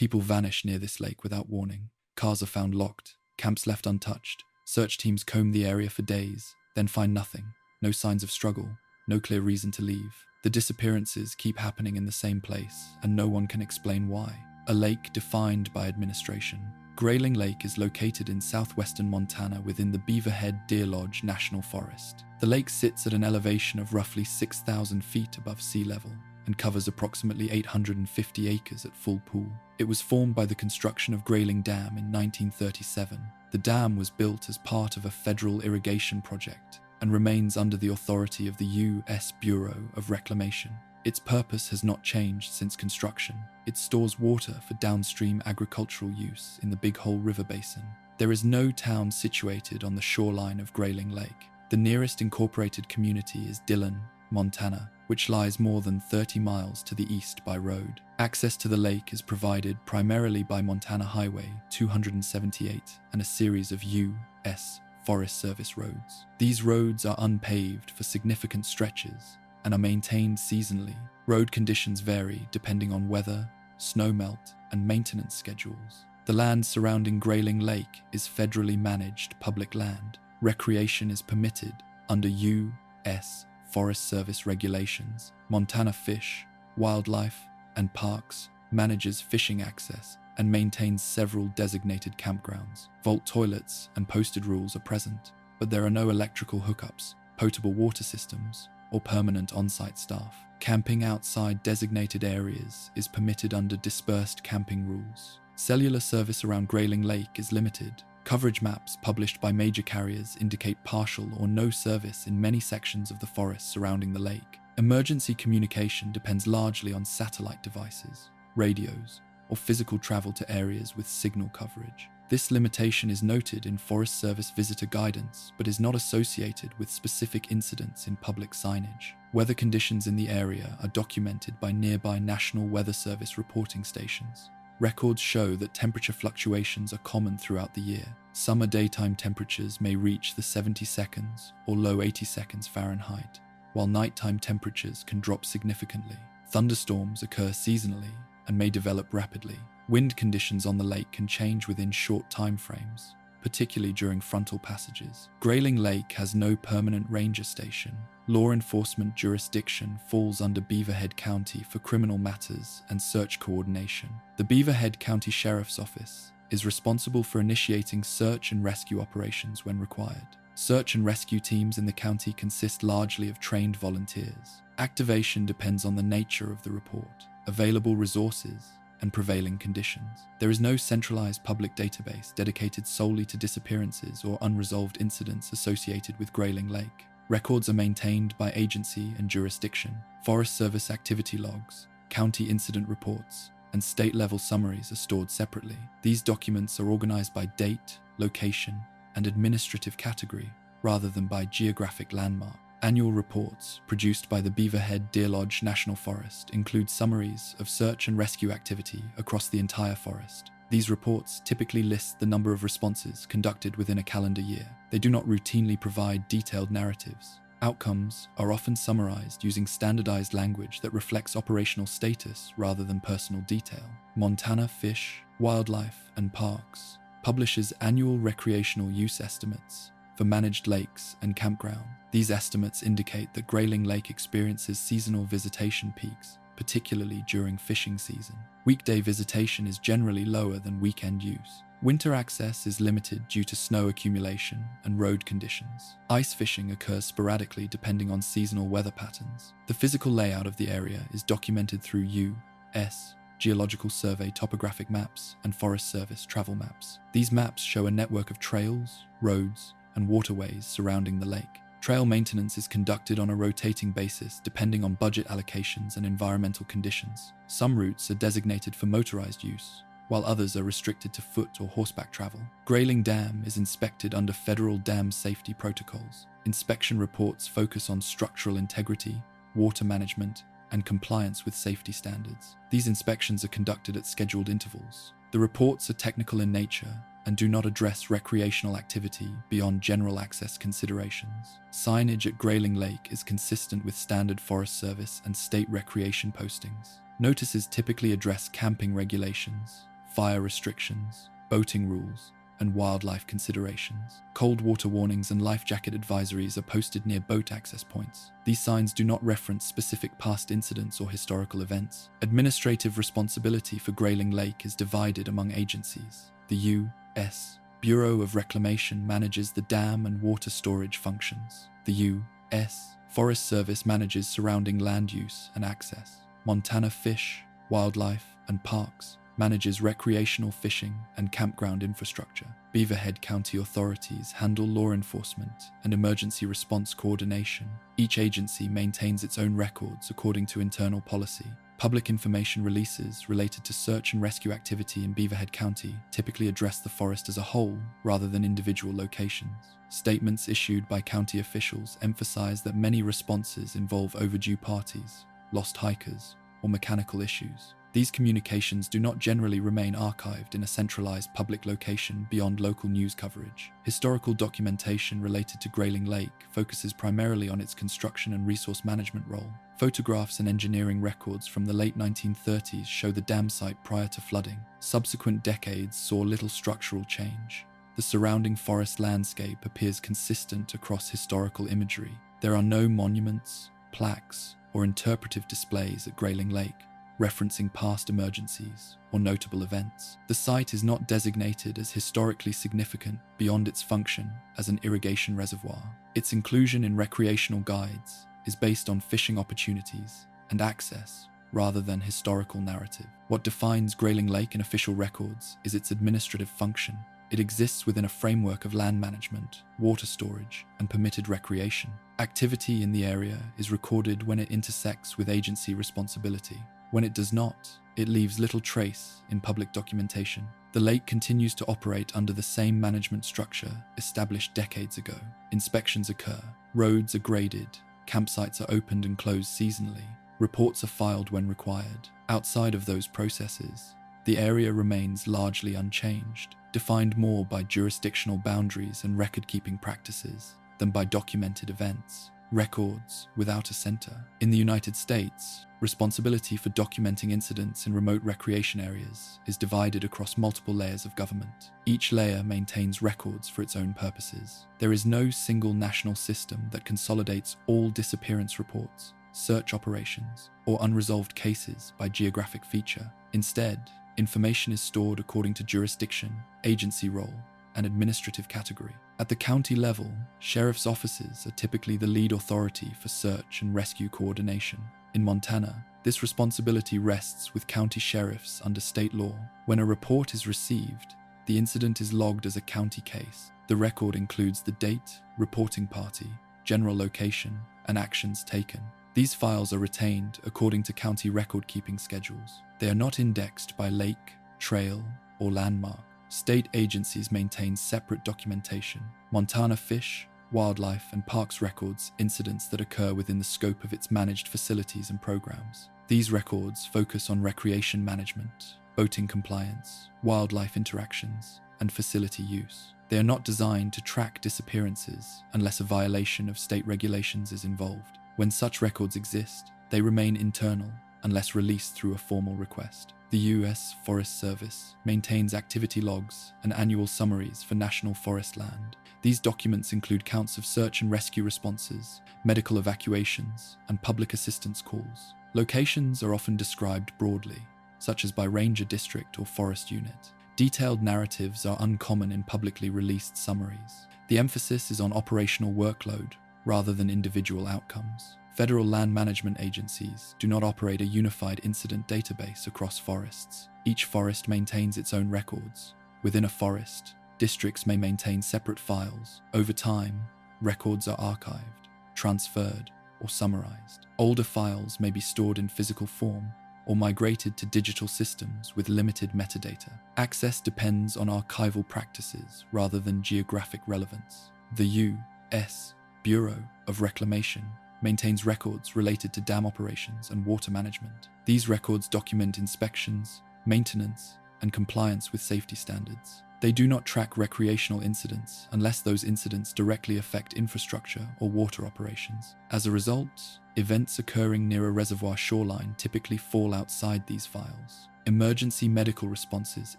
People vanish near this lake without warning. Cars are found locked, camps left untouched. Search teams comb the area for days, then find nothing. No signs of struggle, no clear reason to leave. The disappearances keep happening in the same place, and no one can explain why. A lake defined by administration. Grayling Lake is located in southwestern Montana within the Beaverhead Deer Lodge National Forest. The lake sits at an elevation of roughly 6,000 feet above sea level and covers approximately 850 acres at full pool. It was formed by the construction of Grayling Dam in 1937. The dam was built as part of a federal irrigation project and remains under the authority of the U.S. Bureau of Reclamation. Its purpose has not changed since construction. It stores water for downstream agricultural use in the Big Hole River Basin. There is no town situated on the shoreline of Grayling Lake. The nearest incorporated community is Dillon, Montana, which lies more than 30 miles to the east by road. Access to the lake is provided primarily by Montana Highway 278 and a series of U.S. Forest Service roads. These roads are unpaved for significant stretches and are maintained seasonally. Road conditions vary depending on weather, snowmelt, and maintenance schedules. The land surrounding Grayling Lake is federally managed public land. Recreation is permitted under U.S. Forest Service regulations. Montana Fish, Wildlife, and Parks manages fishing access and maintains several designated campgrounds. Vault toilets and posted rules are present, but there are no electrical hookups, potable water systems, or permanent on-site staff. Camping outside designated areas is permitted under dispersed camping rules. Cellular service around Grayling Lake is limited. Coverage maps published by major carriers indicate partial or no service in many sections of the forest surrounding the lake. Emergency communication depends largely on satellite devices, radios, or physical travel to areas with signal coverage. This limitation is noted in Forest Service visitor guidance, but is not associated with specific incidents in public signage. Weather conditions in the area are documented by nearby National Weather Service reporting stations. Records show that temperature fluctuations are common throughout the year. Summer daytime temperatures may reach the 70 seconds or low 80 seconds Fahrenheit, while nighttime temperatures can drop significantly. Thunderstorms occur seasonally and may develop rapidly. Wind conditions on the lake can change within short time frames, particularly during frontal passages. Grayling Lake has no permanent ranger station. Law enforcement jurisdiction falls under Beaverhead County for criminal matters and search coordination. The Beaverhead County Sheriff's Office is responsible for initiating search and rescue operations when required. Search and rescue teams in the county consist largely of trained volunteers. Activation depends on the nature of the report, available resources, and prevailing conditions. There is no centralized public database dedicated solely to disappearances or unresolved incidents associated with Grayling Lake. Records are maintained by agency and jurisdiction. Forest Service activity logs, county incident reports, and state-level summaries are stored separately. These documents are organized by date, location, and administrative category, rather than by geographic landmark. Annual reports produced by the Beaverhead Deer Lodge National Forest include summaries of search and rescue activity across the entire forest. These reports typically list the number of responses conducted within a calendar year. They do not routinely provide detailed narratives. Outcomes are often summarized using standardized language that reflects operational status rather than personal detail. Montana Fish, Wildlife, and Parks publishes annual recreational use estimates for managed lakes and campground. These estimates indicate that Grayling Lake experiences seasonal visitation peaks, particularly during fishing season. Weekday visitation is generally lower than weekend use. Winter access is limited due to snow accumulation and road conditions. Ice fishing occurs sporadically depending on seasonal weather patterns. The physical layout of the area is documented through U.S. Geological Survey topographic maps and Forest Service travel maps. These maps show a network of trails, roads, and waterways surrounding the lake. Trail maintenance is conducted on a rotating basis depending on budget allocations and environmental conditions. Some routes are designated for motorized use, while others are restricted to foot or horseback travel. Grayling Dam is inspected under federal dam safety protocols. Inspection reports focus on structural integrity, water management, and compliance with safety standards. These inspections are conducted at scheduled intervals. The reports are technical in nature and do not address recreational activity beyond general access considerations. Signage at Grayling Lake is consistent with standard Forest Service and state recreation postings. Notices typically address camping regulations, fire restrictions, boating rules, and wildlife considerations. Cold water warnings and life jacket advisories are posted near boat access points. These signs do not reference specific past incidents or historical events. Administrative responsibility for Grayling Lake is divided among agencies. The U.S. Bureau of Reclamation manages the dam and water storage functions. The U.S. Forest Service manages surrounding land use and access. Montana Fish, Wildlife, and Parks manages recreational fishing and campground infrastructure. Beaverhead County authorities handle law enforcement and emergency response coordination. Each agency maintains its own records according to internal policy. Public information releases related to search and rescue activity in Beaverhead County typically address the forest as a whole rather than individual locations. Statements issued by county officials emphasize that many responses involve overdue parties, lost hikers, or mechanical issues. These communications do not generally remain archived in a centralized public location beyond local news coverage. Historical documentation related to Grayling Lake focuses primarily on its construction and resource management role. Photographs and engineering records from the late 1930s show the dam site prior to flooding. Subsequent decades saw little structural change. The surrounding forest landscape appears consistent across historical imagery. There are no monuments, plaques, or interpretive displays at Grayling Lake referencing past emergencies or notable events. The site is not designated as historically significant beyond its function as an irrigation reservoir. Its inclusion in recreational guides is based on fishing opportunities and access rather than historical narrative. What defines Grayling Lake in official records is its administrative function. It exists within a framework of land management, water storage, and permitted recreation. Activity in the area is recorded when it intersects with agency responsibility. When it does not, it leaves little trace in public documentation. The lake continues to operate under the same management structure established decades ago. Inspections occur, roads are graded, campsites are opened and closed seasonally, reports are filed when required. Outside of those processes, the area remains largely unchanged, defined more by jurisdictional boundaries and record-keeping practices than by documented events. Records without a center. In the United States, responsibility for documenting incidents in remote recreation areas is divided across multiple layers of government. Each layer maintains records for its own purposes. There is no single national system that consolidates all disappearance reports, search operations, or unresolved cases by geographic feature. Instead, information is stored according to jurisdiction, agency role, and administrative category. At the county level, sheriff's offices are typically the lead authority for search and rescue coordination. In Montana, this responsibility rests with county sheriffs under state law. When a report is received, the incident is logged as a county case. The record includes the date, reporting party, general location, and actions taken. These files are retained according to county record-keeping schedules. They are not indexed by lake, trail, or landmark. State agencies maintain separate documentation. Montana Fish, Wildlife, and Parks records incidents that occur within the scope of its managed facilities and programs. These records focus on recreation management, boating compliance, wildlife interactions, and facility use. They are not designed to track disappearances unless a violation of state regulations is involved. When such records exist, they remain internal unless released through a formal request. The U.S. Forest Service maintains activity logs and annual summaries for national forest land. These documents include counts of search and rescue responses, medical evacuations, and public assistance calls. Locations are often described broadly, such as by ranger district or forest unit. Detailed narratives are uncommon in publicly released summaries. The emphasis is on operational workload rather than individual outcomes. Federal land management agencies do not operate a unified incident database across forests. Each forest maintains its own records. Within a forest, districts may maintain separate files. Over time, records are archived, transferred, or summarized. Older files may be stored in physical form or migrated to digital systems with limited metadata. Access depends on archival practices rather than geographic relevance. The U.S. Bureau of Reclamation maintains records related to dam operations and water management. These records document inspections, maintenance, and compliance with safety standards. They do not track recreational incidents unless those incidents directly affect infrastructure or water operations. As a result, events occurring near a reservoir shoreline typically fall outside these files. Emergency medical responses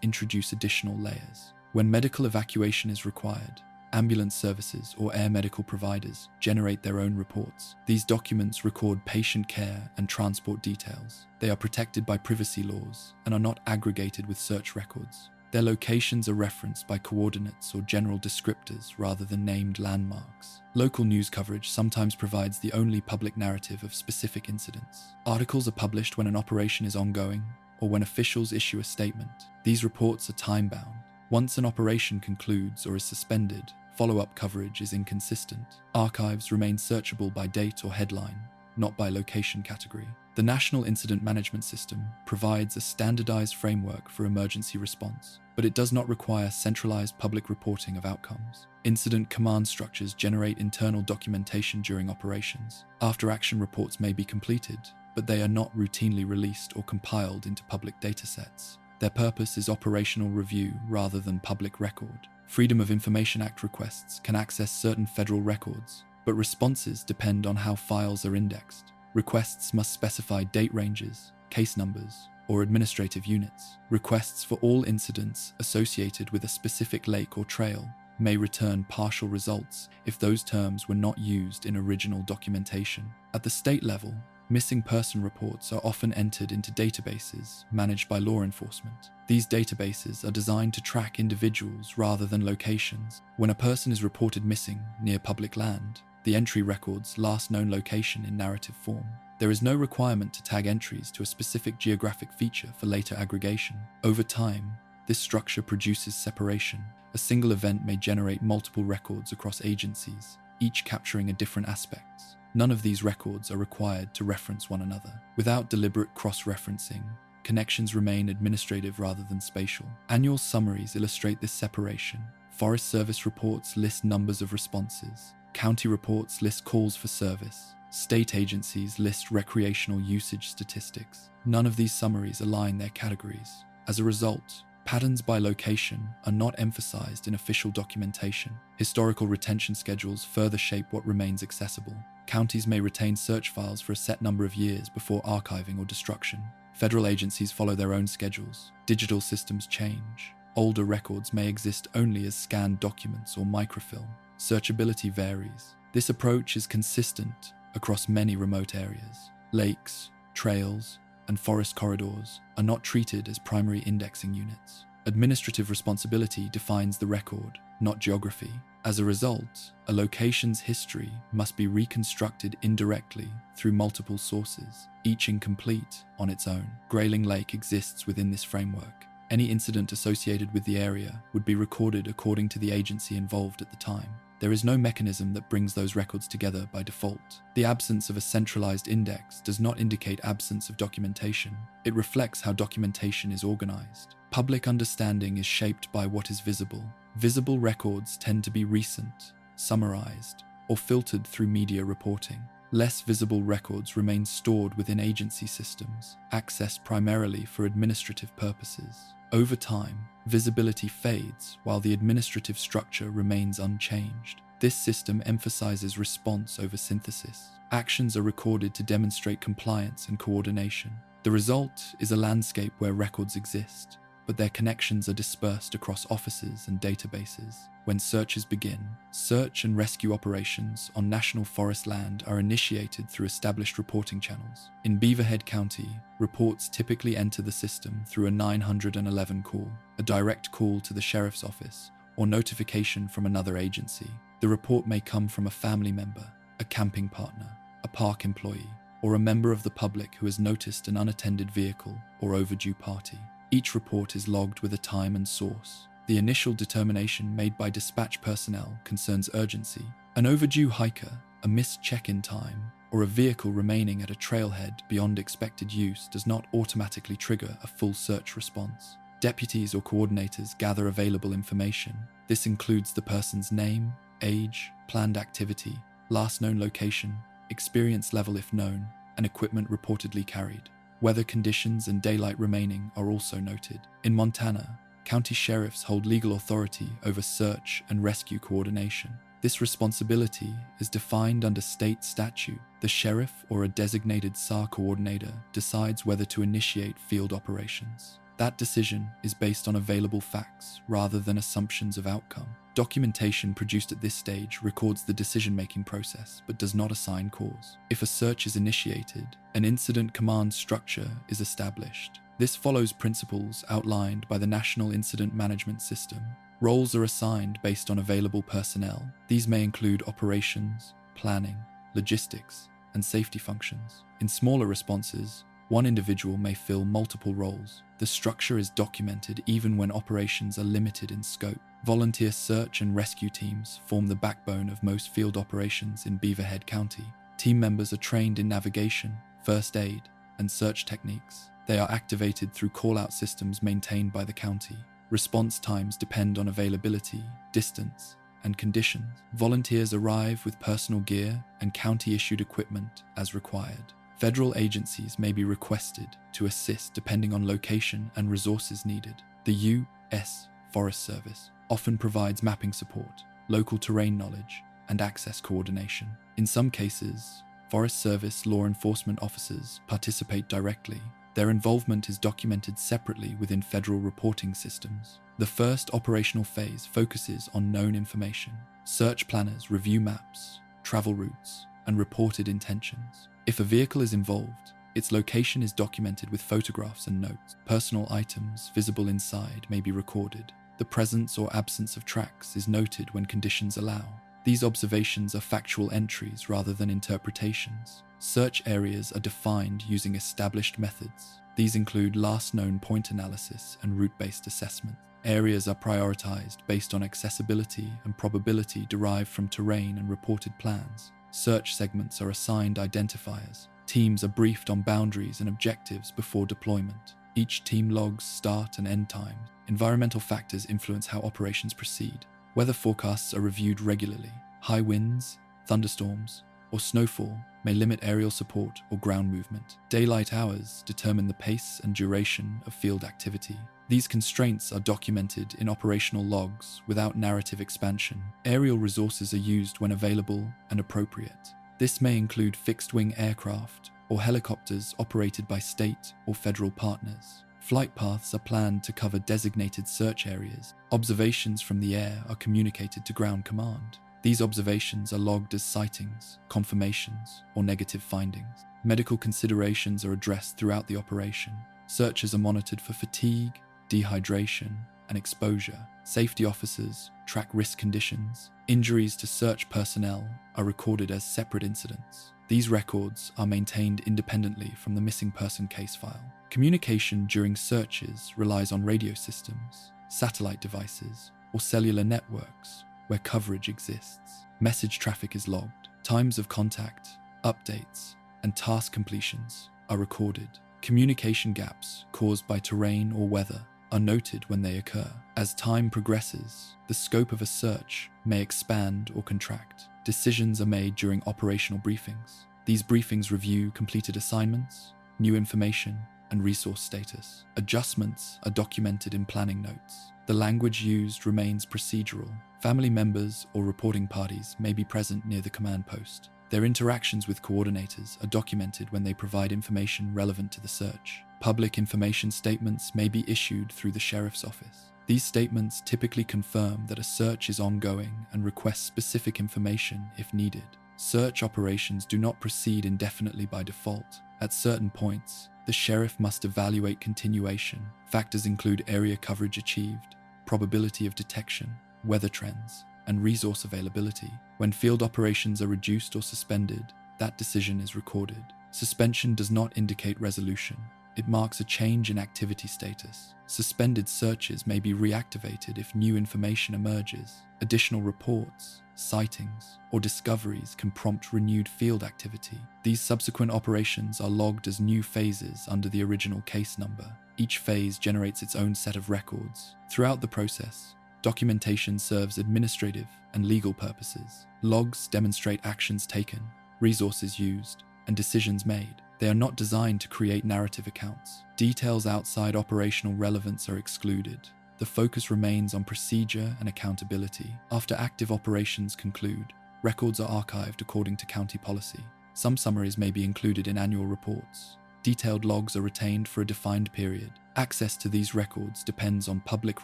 introduce additional layers. When medical evacuation is required, ambulance services or air medical providers generate their own reports. These documents record patient care and transport details. They are protected by privacy laws and are not aggregated with search records. Their locations are referenced by coordinates or general descriptors rather than named landmarks. Local news coverage sometimes provides the only public narrative of specific incidents. Articles are published when an operation is ongoing or when officials issue a statement. These reports are time-bound. Once an operation concludes or is suspended, follow-up coverage is inconsistent. Archives remain searchable by date or headline, not by location category. The National Incident Management System provides a standardized framework for emergency response, but it does not require centralized public reporting of outcomes. Incident command structures generate internal documentation during operations. After-action reports may be completed, but they are not routinely released or compiled into public datasets. Their purpose is operational review rather than public record. Freedom of Information Act requests can access certain federal records, but responses depend on how files are indexed. Requests must specify date ranges, case numbers, or administrative units. Requests for all incidents associated with a specific lake or trail may return partial results if those terms were not used in original documentation. At the state level, missing person reports are often entered into databases managed by law enforcement. These databases are designed to track individuals rather than locations. When a person is reported missing near public land, the entry records last known location in narrative form. There is no requirement to tag entries to a specific geographic feature for later aggregation. Over time, this structure produces separation. A single event may generate multiple records across agencies, each capturing a different aspects. None of these records are required to reference one another. Without deliberate cross-referencing, connections remain administrative rather than spatial. Annual summaries illustrate this separation. Forest Service reports list numbers of responses. County reports list calls for service. State agencies list recreational usage statistics. None of these summaries align their categories. As a result, patterns by location are not emphasized in official documentation. Historical retention schedules further shape what remains accessible. Counties may retain search files for a set number of years before archiving or destruction. Federal agencies follow their own schedules. Digital systems change. Older records may exist only as scanned documents or microfilm. Searchability varies. This approach is consistent across many remote areas. Lakes, trails, and forest corridors are not treated as primary indexing units. Administrative responsibility defines the record, not geography. As a result, a location's history must be reconstructed indirectly through multiple sources, each incomplete on its own. Grayling Lake exists within this framework. Any incident associated with the area would be recorded according to the agency involved at the time. There is no mechanism that brings those records together by default. The absence of a centralized index does not indicate absence of documentation. It reflects how documentation is organized. Public understanding is shaped by what is visible. Visible records tend to be recent, summarized, or filtered through media reporting. Less visible records remain stored within agency systems, accessed primarily for administrative purposes. Over time, visibility fades while the administrative structure remains unchanged. This system emphasizes response over synthesis. Actions are recorded to demonstrate compliance and coordination. The result is a landscape where records exist, but their connections are dispersed across offices and databases. When searches begin, search and rescue operations on national forest land are initiated through established reporting channels. In Beaverhead County, reports typically enter the system through a 911 call, a direct call to the sheriff's office, or notification from another agency. The report may come from a family member, a camping partner, a park employee, or a member of the public who has noticed an unattended vehicle or overdue party. Each report is logged with a time and source. The initial determination made by dispatch personnel concerns urgency. An overdue hiker, a missed check-in time, or a vehicle remaining at a trailhead beyond expected use does not automatically trigger a full search response. Deputies or coordinators gather available information. This includes the person's name, age, planned activity, last known location, experience level if known, and equipment reportedly carried. Weather conditions and daylight remaining are also noted. In Montana, county sheriffs hold legal authority over search and rescue coordination. This responsibility is defined under state statute. The sheriff or a designated SAR coordinator decides whether to initiate field operations. That decision is based on available facts rather than assumptions of outcome. Documentation produced at this stage records the decision-making process but does not assign cause. If a search is initiated, an incident command structure is established. This follows principles outlined by the National Incident Management System. Roles are assigned based on available personnel. These may include operations, planning, logistics, and safety functions. In smaller responses, one individual may fill multiple roles. The structure is documented even when operations are limited in scope. Volunteer search and rescue teams form the backbone of most field operations in Beaverhead County. Team members are trained in navigation, first aid, and search techniques. They are activated through call-out systems maintained by the county. Response times depend on availability, distance, and conditions. Volunteers arrive with personal gear and county-issued equipment as required. Federal agencies may be requested to assist depending on location and resources needed. The U.S. Forest Service often provides mapping support, local terrain knowledge, and access coordination. In some cases, Forest Service law enforcement officers participate directly. Their involvement is documented separately within federal reporting systems. The first operational phase focuses on known information. Search planners review maps, travel routes, and reported intentions. If a vehicle is involved, its location is documented with photographs and notes. Personal items visible inside may be recorded. The presence or absence of tracks is noted when conditions allow. These observations are factual entries rather than interpretations. Search areas are defined using established methods. These include last known point analysis and route-based assessment. Areas are prioritized based on accessibility and probability derived from terrain and reported plans. Search segments are assigned identifiers. Teams are briefed on boundaries and objectives before deployment. Each team logs start and end times. Environmental factors influence how operations proceed. Weather forecasts are reviewed regularly. High winds, thunderstorms, or snowfall may limit aerial support or ground movement. Daylight hours determine the pace and duration of field activity. These constraints are documented in operational logs without narrative expansion. Aerial resources are used when available and appropriate. This may include fixed-wing aircraft or helicopters operated by state or federal partners. Flight paths are planned to cover designated search areas. Observations from the air are communicated to ground command. These observations are logged as sightings, confirmations, or negative findings. Medical considerations are addressed throughout the operation. Searches are monitored for fatigue, dehydration, and exposure. Safety officers track risk conditions. Injuries to search personnel are recorded as separate incidents. These records are maintained independently from the missing person case file. Communication during searches relies on radio systems, satellite devices, or cellular networks where coverage exists. Message traffic is logged. Times of contact, updates, and task completions are recorded. Communication gaps caused by terrain or weather are noted when they occur. As time progresses, the scope of a search may expand or contract. Decisions are made during operational briefings. These briefings review completed assignments, new information, and resource status. Adjustments are documented in planning notes. The language used remains procedural. Family members or reporting parties may be present near the command post. Their interactions with coordinators are documented when they provide information relevant to the search. Public information statements may be issued through the sheriff's office. These statements typically confirm that a search is ongoing and request specific information if needed. Search operations do not proceed indefinitely by default. At certain points, the sheriff must evaluate continuation. Factors include area coverage achieved, probability of detection, weather trends, and resource availability. When field operations are reduced or suspended, that decision is recorded. Suspension does not indicate resolution. It marks a change in activity status. Suspended searches may be reactivated if new information emerges. Additional reports, sightings, or discoveries can prompt renewed field activity. These subsequent operations are logged as new phases under the original case number. Each phase generates its own set of records. Throughout the process, documentation serves administrative and legal purposes. Logs demonstrate actions taken, resources used, and decisions made. They are not designed to create narrative accounts. Details outside operational relevance are excluded. the focus remains on procedure and accountability. After active operations conclude, records are archived according to county policy. Some summaries may be included in annual reports. Detailed logs are retained for a defined period. Access to these records depends on public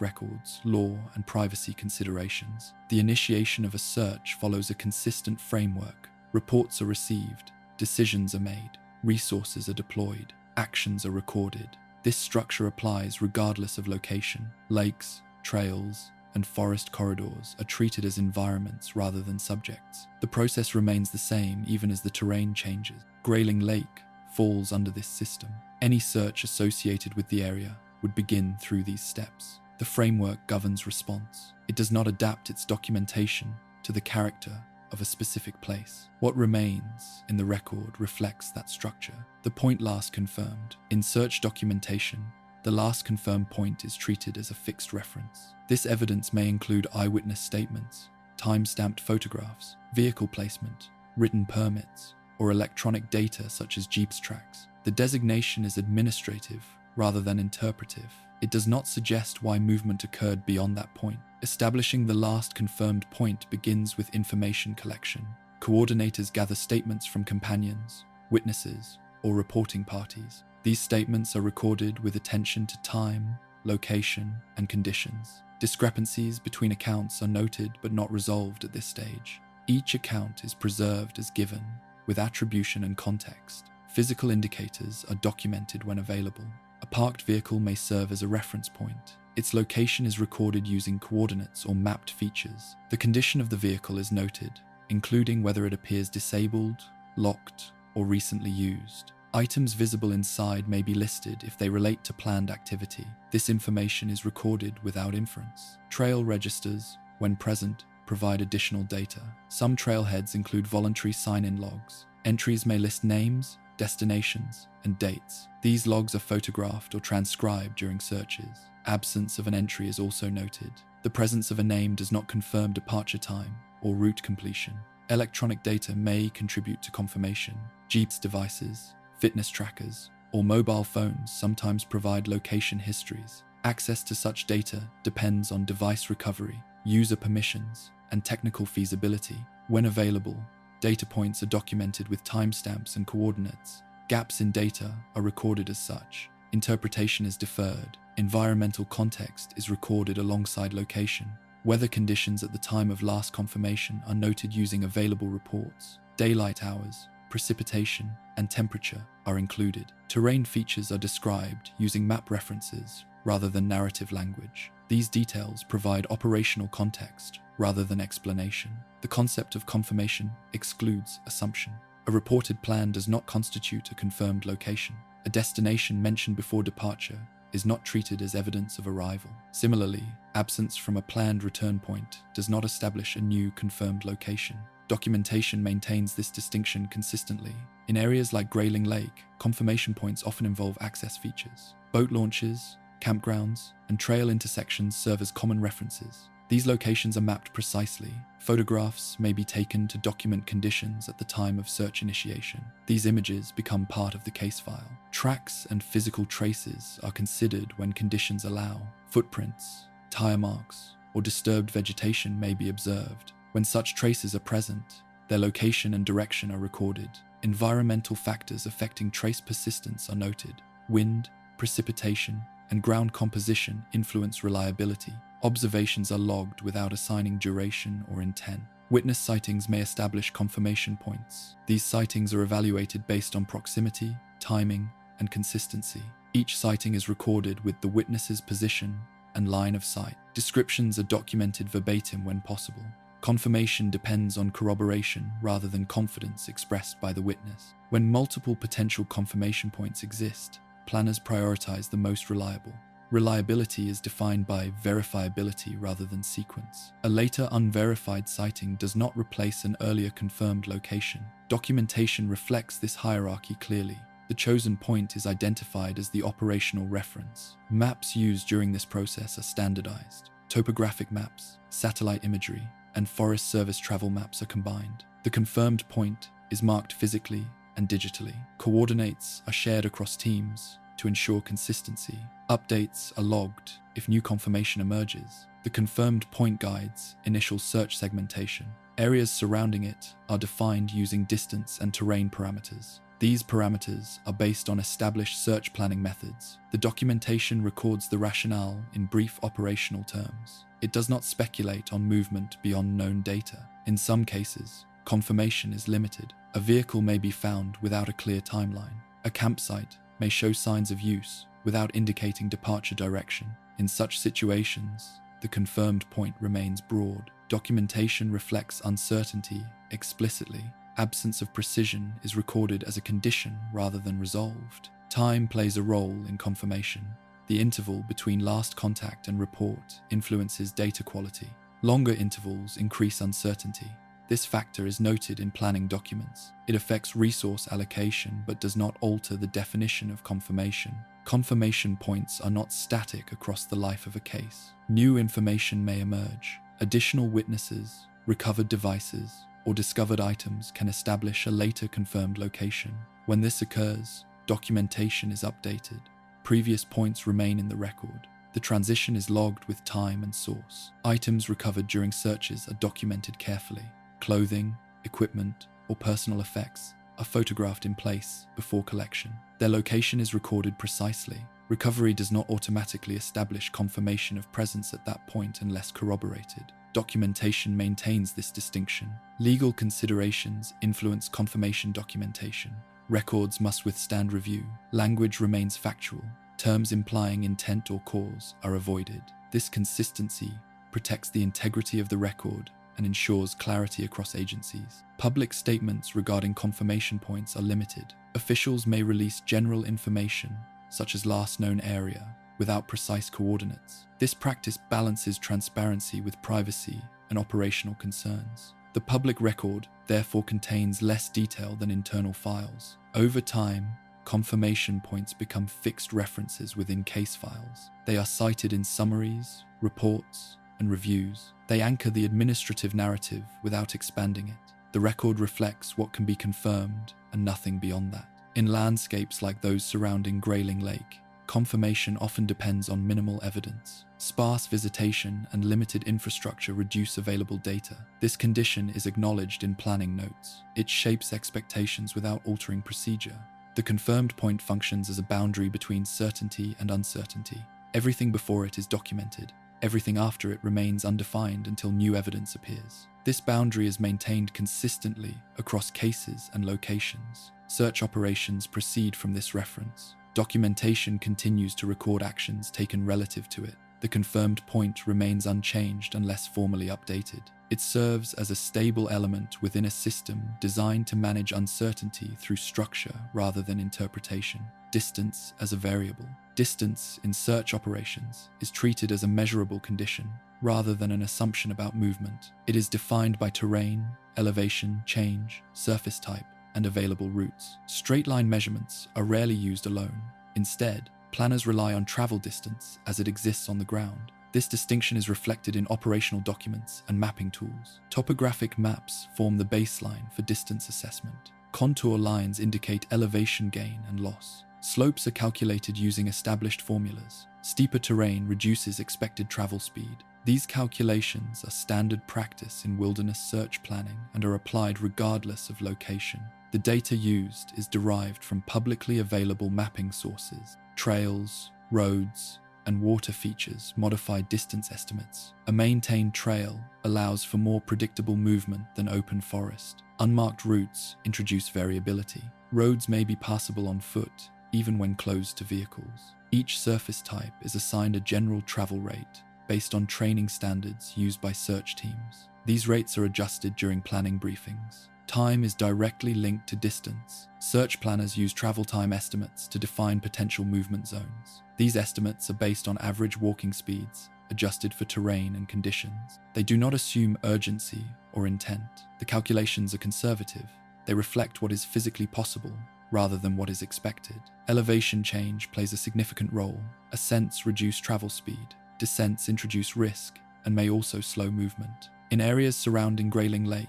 records, law, and privacy considerations. The initiation of a search follows a consistent framework. Reports are received, decisions are made, resources are deployed, actions are recorded. This structure applies regardless of location. Lakes, trails, and forest corridors are treated as environments rather than subjects. The process remains the same even as the terrain changes. Grayling Lake falls under this system. Any search associated with the area would begin through these steps. The framework governs response. It does not adapt its documentation to the character of a specific place. What remains in the record reflects that structure. The point last confirmed. In search documentation, the last confirmed point is treated as a fixed reference. This evidence may include eyewitness statements, time-stamped photographs, vehicle placement, written permits, or electronic data such as GPS tracks. The designation is administrative rather than interpretive. It does not suggest why movement occurred beyond that point. Establishing the last confirmed point begins with information collection. Coordinators gather statements from companions, witnesses, or reporting parties. These statements are recorded with attention to time, location, and conditions. Discrepancies between accounts are noted but not resolved at this stage. Each account is preserved as given, with attribution and context. Physical indicators are documented when available. A parked vehicle may serve as a reference point. Its location is recorded using coordinates or mapped features. The condition of the vehicle is noted, including whether it appears disabled, locked, or recently used. Items visible inside may be listed if they relate to planned activity. This information is recorded without inference. Trail registers, when present, provide additional data. Some trailheads include voluntary sign-in logs. Entries may list names, destinations, and dates. These logs are photographed or transcribed during searches. Absence of an entry is also noted. The presence of a name does not confirm departure time or route completion. Electronic data may contribute to confirmation. GPS devices, fitness trackers, or mobile phones sometimes provide location histories. Access to such data depends on device recovery, user permissions, and technical feasibility. When available, data points are documented with timestamps and coordinates. Gaps in data are recorded as such. Interpretation is deferred. Environmental context is recorded alongside location. Weather conditions at the time of last confirmation are noted using available reports. Daylight hours, precipitation, and temperature are included. Terrain features are described using map references rather than narrative language. These details provide operational context rather than explanation. The concept of confirmation excludes assumption. A reported plan does not constitute a confirmed location. A destination mentioned before departure is not treated as evidence of arrival. Similarly, absence from a planned return point does not establish a new confirmed location. Documentation maintains this distinction consistently. In areas like Grayling Lake, confirmation points often involve access features. Boat launches, campgrounds, and trail intersections serve as common references. These locations are mapped precisely. Photographs may be taken to document conditions at the time of search initiation. These images become part of the case file. Tracks and physical traces are considered when conditions allow. Footprints, tire marks, or disturbed vegetation may be observed. When such traces are present, their location and direction are recorded. Environmental factors affecting trace persistence are noted. Wind, precipitation, and ground composition influence reliability. Observations are logged without assigning duration or intent. Witness sightings may establish confirmation points. These sightings are evaluated based on proximity, timing, and consistency. Each sighting is recorded with the witness's position and line of sight. Descriptions are documented verbatim when possible. Confirmation depends on corroboration rather than confidence expressed by the witness. When multiple potential confirmation points exist, planners prioritize the most reliable. Reliability is defined by verifiability rather than sequence. A later unverified sighting does not replace an earlier confirmed location. Documentation reflects this hierarchy clearly. The chosen point is identified as the operational reference. Maps used during this process are standardized. Topographic maps, satellite imagery, and Forest Service travel maps are combined. The confirmed point is marked physically and digitally. Coordinates are shared across teams to ensure consistency. Updates are logged if new confirmation emerges. The confirmed point guides initial search segmentation. Areas surrounding it are defined using distance and terrain parameters. These parameters are based on established search planning methods. The documentation records the rationale in brief operational terms. It does not speculate on movement beyond known data. In some cases, confirmation is limited. A vehicle may be found without a clear timeline. A campsite may show signs of use without indicating departure direction. In such situations, the confirmed point remains broad. Documentation reflects uncertainty explicitly. Absence of precision is recorded as a condition rather than resolved. Time plays a role in confirmation. The interval between last contact and report influences data quality. Longer intervals increase uncertainty. This factor is noted in planning documents. It affects resource allocation but does not alter the definition of confirmation. Confirmation points are not static across the life of a case. New information may emerge. Additional witnesses, recovered devices, or discovered items can establish a later confirmed location. When this occurs, documentation is updated. Previous points remain in the record. The transition is logged with time and source. Items recovered during searches are documented carefully. Clothing, equipment, or personal effects are photographed in place before collection. Their location is recorded precisely. Recovery does not automatically establish confirmation of presence at that point unless corroborated. Documentation maintains this distinction. Legal considerations influence confirmation documentation. Records must withstand review. Language remains factual. Terms implying intent or cause are avoided. This consistency protects the integrity of the record and ensures clarity across agencies. Public statements regarding confirmation points are limited. Officials may release general information, such as last known area, without precise coordinates. This practice balances transparency with privacy and operational concerns. The public record therefore contains less detail than internal files. Over time, confirmation points become fixed references within case files. They are cited in summaries, reports, and reviews. They anchor the administrative narrative without expanding it. The record reflects what can be confirmed and nothing beyond that. In landscapes like those surrounding Grayling Lake, confirmation often depends on minimal evidence. Sparse visitation and limited infrastructure reduce available data. This condition is acknowledged in planning notes. It shapes expectations without altering procedure. The confirmed point functions as a boundary between certainty and uncertainty. Everything before it is documented. Everything after it remains undefined until new evidence appears. This boundary is maintained consistently across cases and locations. Search operations proceed from this reference. Documentation continues to record actions taken relative to it. The confirmed point remains unchanged unless formally updated. It serves as a stable element within a system designed to manage uncertainty through structure rather than interpretation. Distance as a variable. Distance in search operations is treated as a measurable condition rather than an assumption about movement. It is defined by terrain, elevation, change, surface type, and available routes. Straight-line measurements are rarely used alone. Instead, planners rely on travel distance as it exists on the ground. This distinction is reflected in operational documents and mapping tools. Topographic maps form the baseline for distance assessment. Contour lines indicate elevation gain and loss. Slopes are calculated using established formulas. Steeper terrain reduces expected travel speed. These calculations are standard practice in wilderness search planning and are applied regardless of location. The data used is derived from publicly available mapping sources. Trails, roads, and water features modify distance estimates. A maintained trail allows for more predictable movement than open forest. Unmarked routes introduce variability. Roads may be passable on foot, even when closed to vehicles. Each surface type is assigned a general travel rate based on training standards used by search teams. These rates are adjusted during planning briefings. Time is directly linked to distance. Search planners use travel time estimates to define potential movement zones. These estimates are based on average walking speeds, adjusted for terrain and conditions. They do not assume urgency or intent. The calculations are conservative. They reflect what is physically possible rather than what is expected. Elevation change plays a significant role. Ascents reduce travel speed. Descents introduce risk and may also slow movement. In areas surrounding Grayling Lake,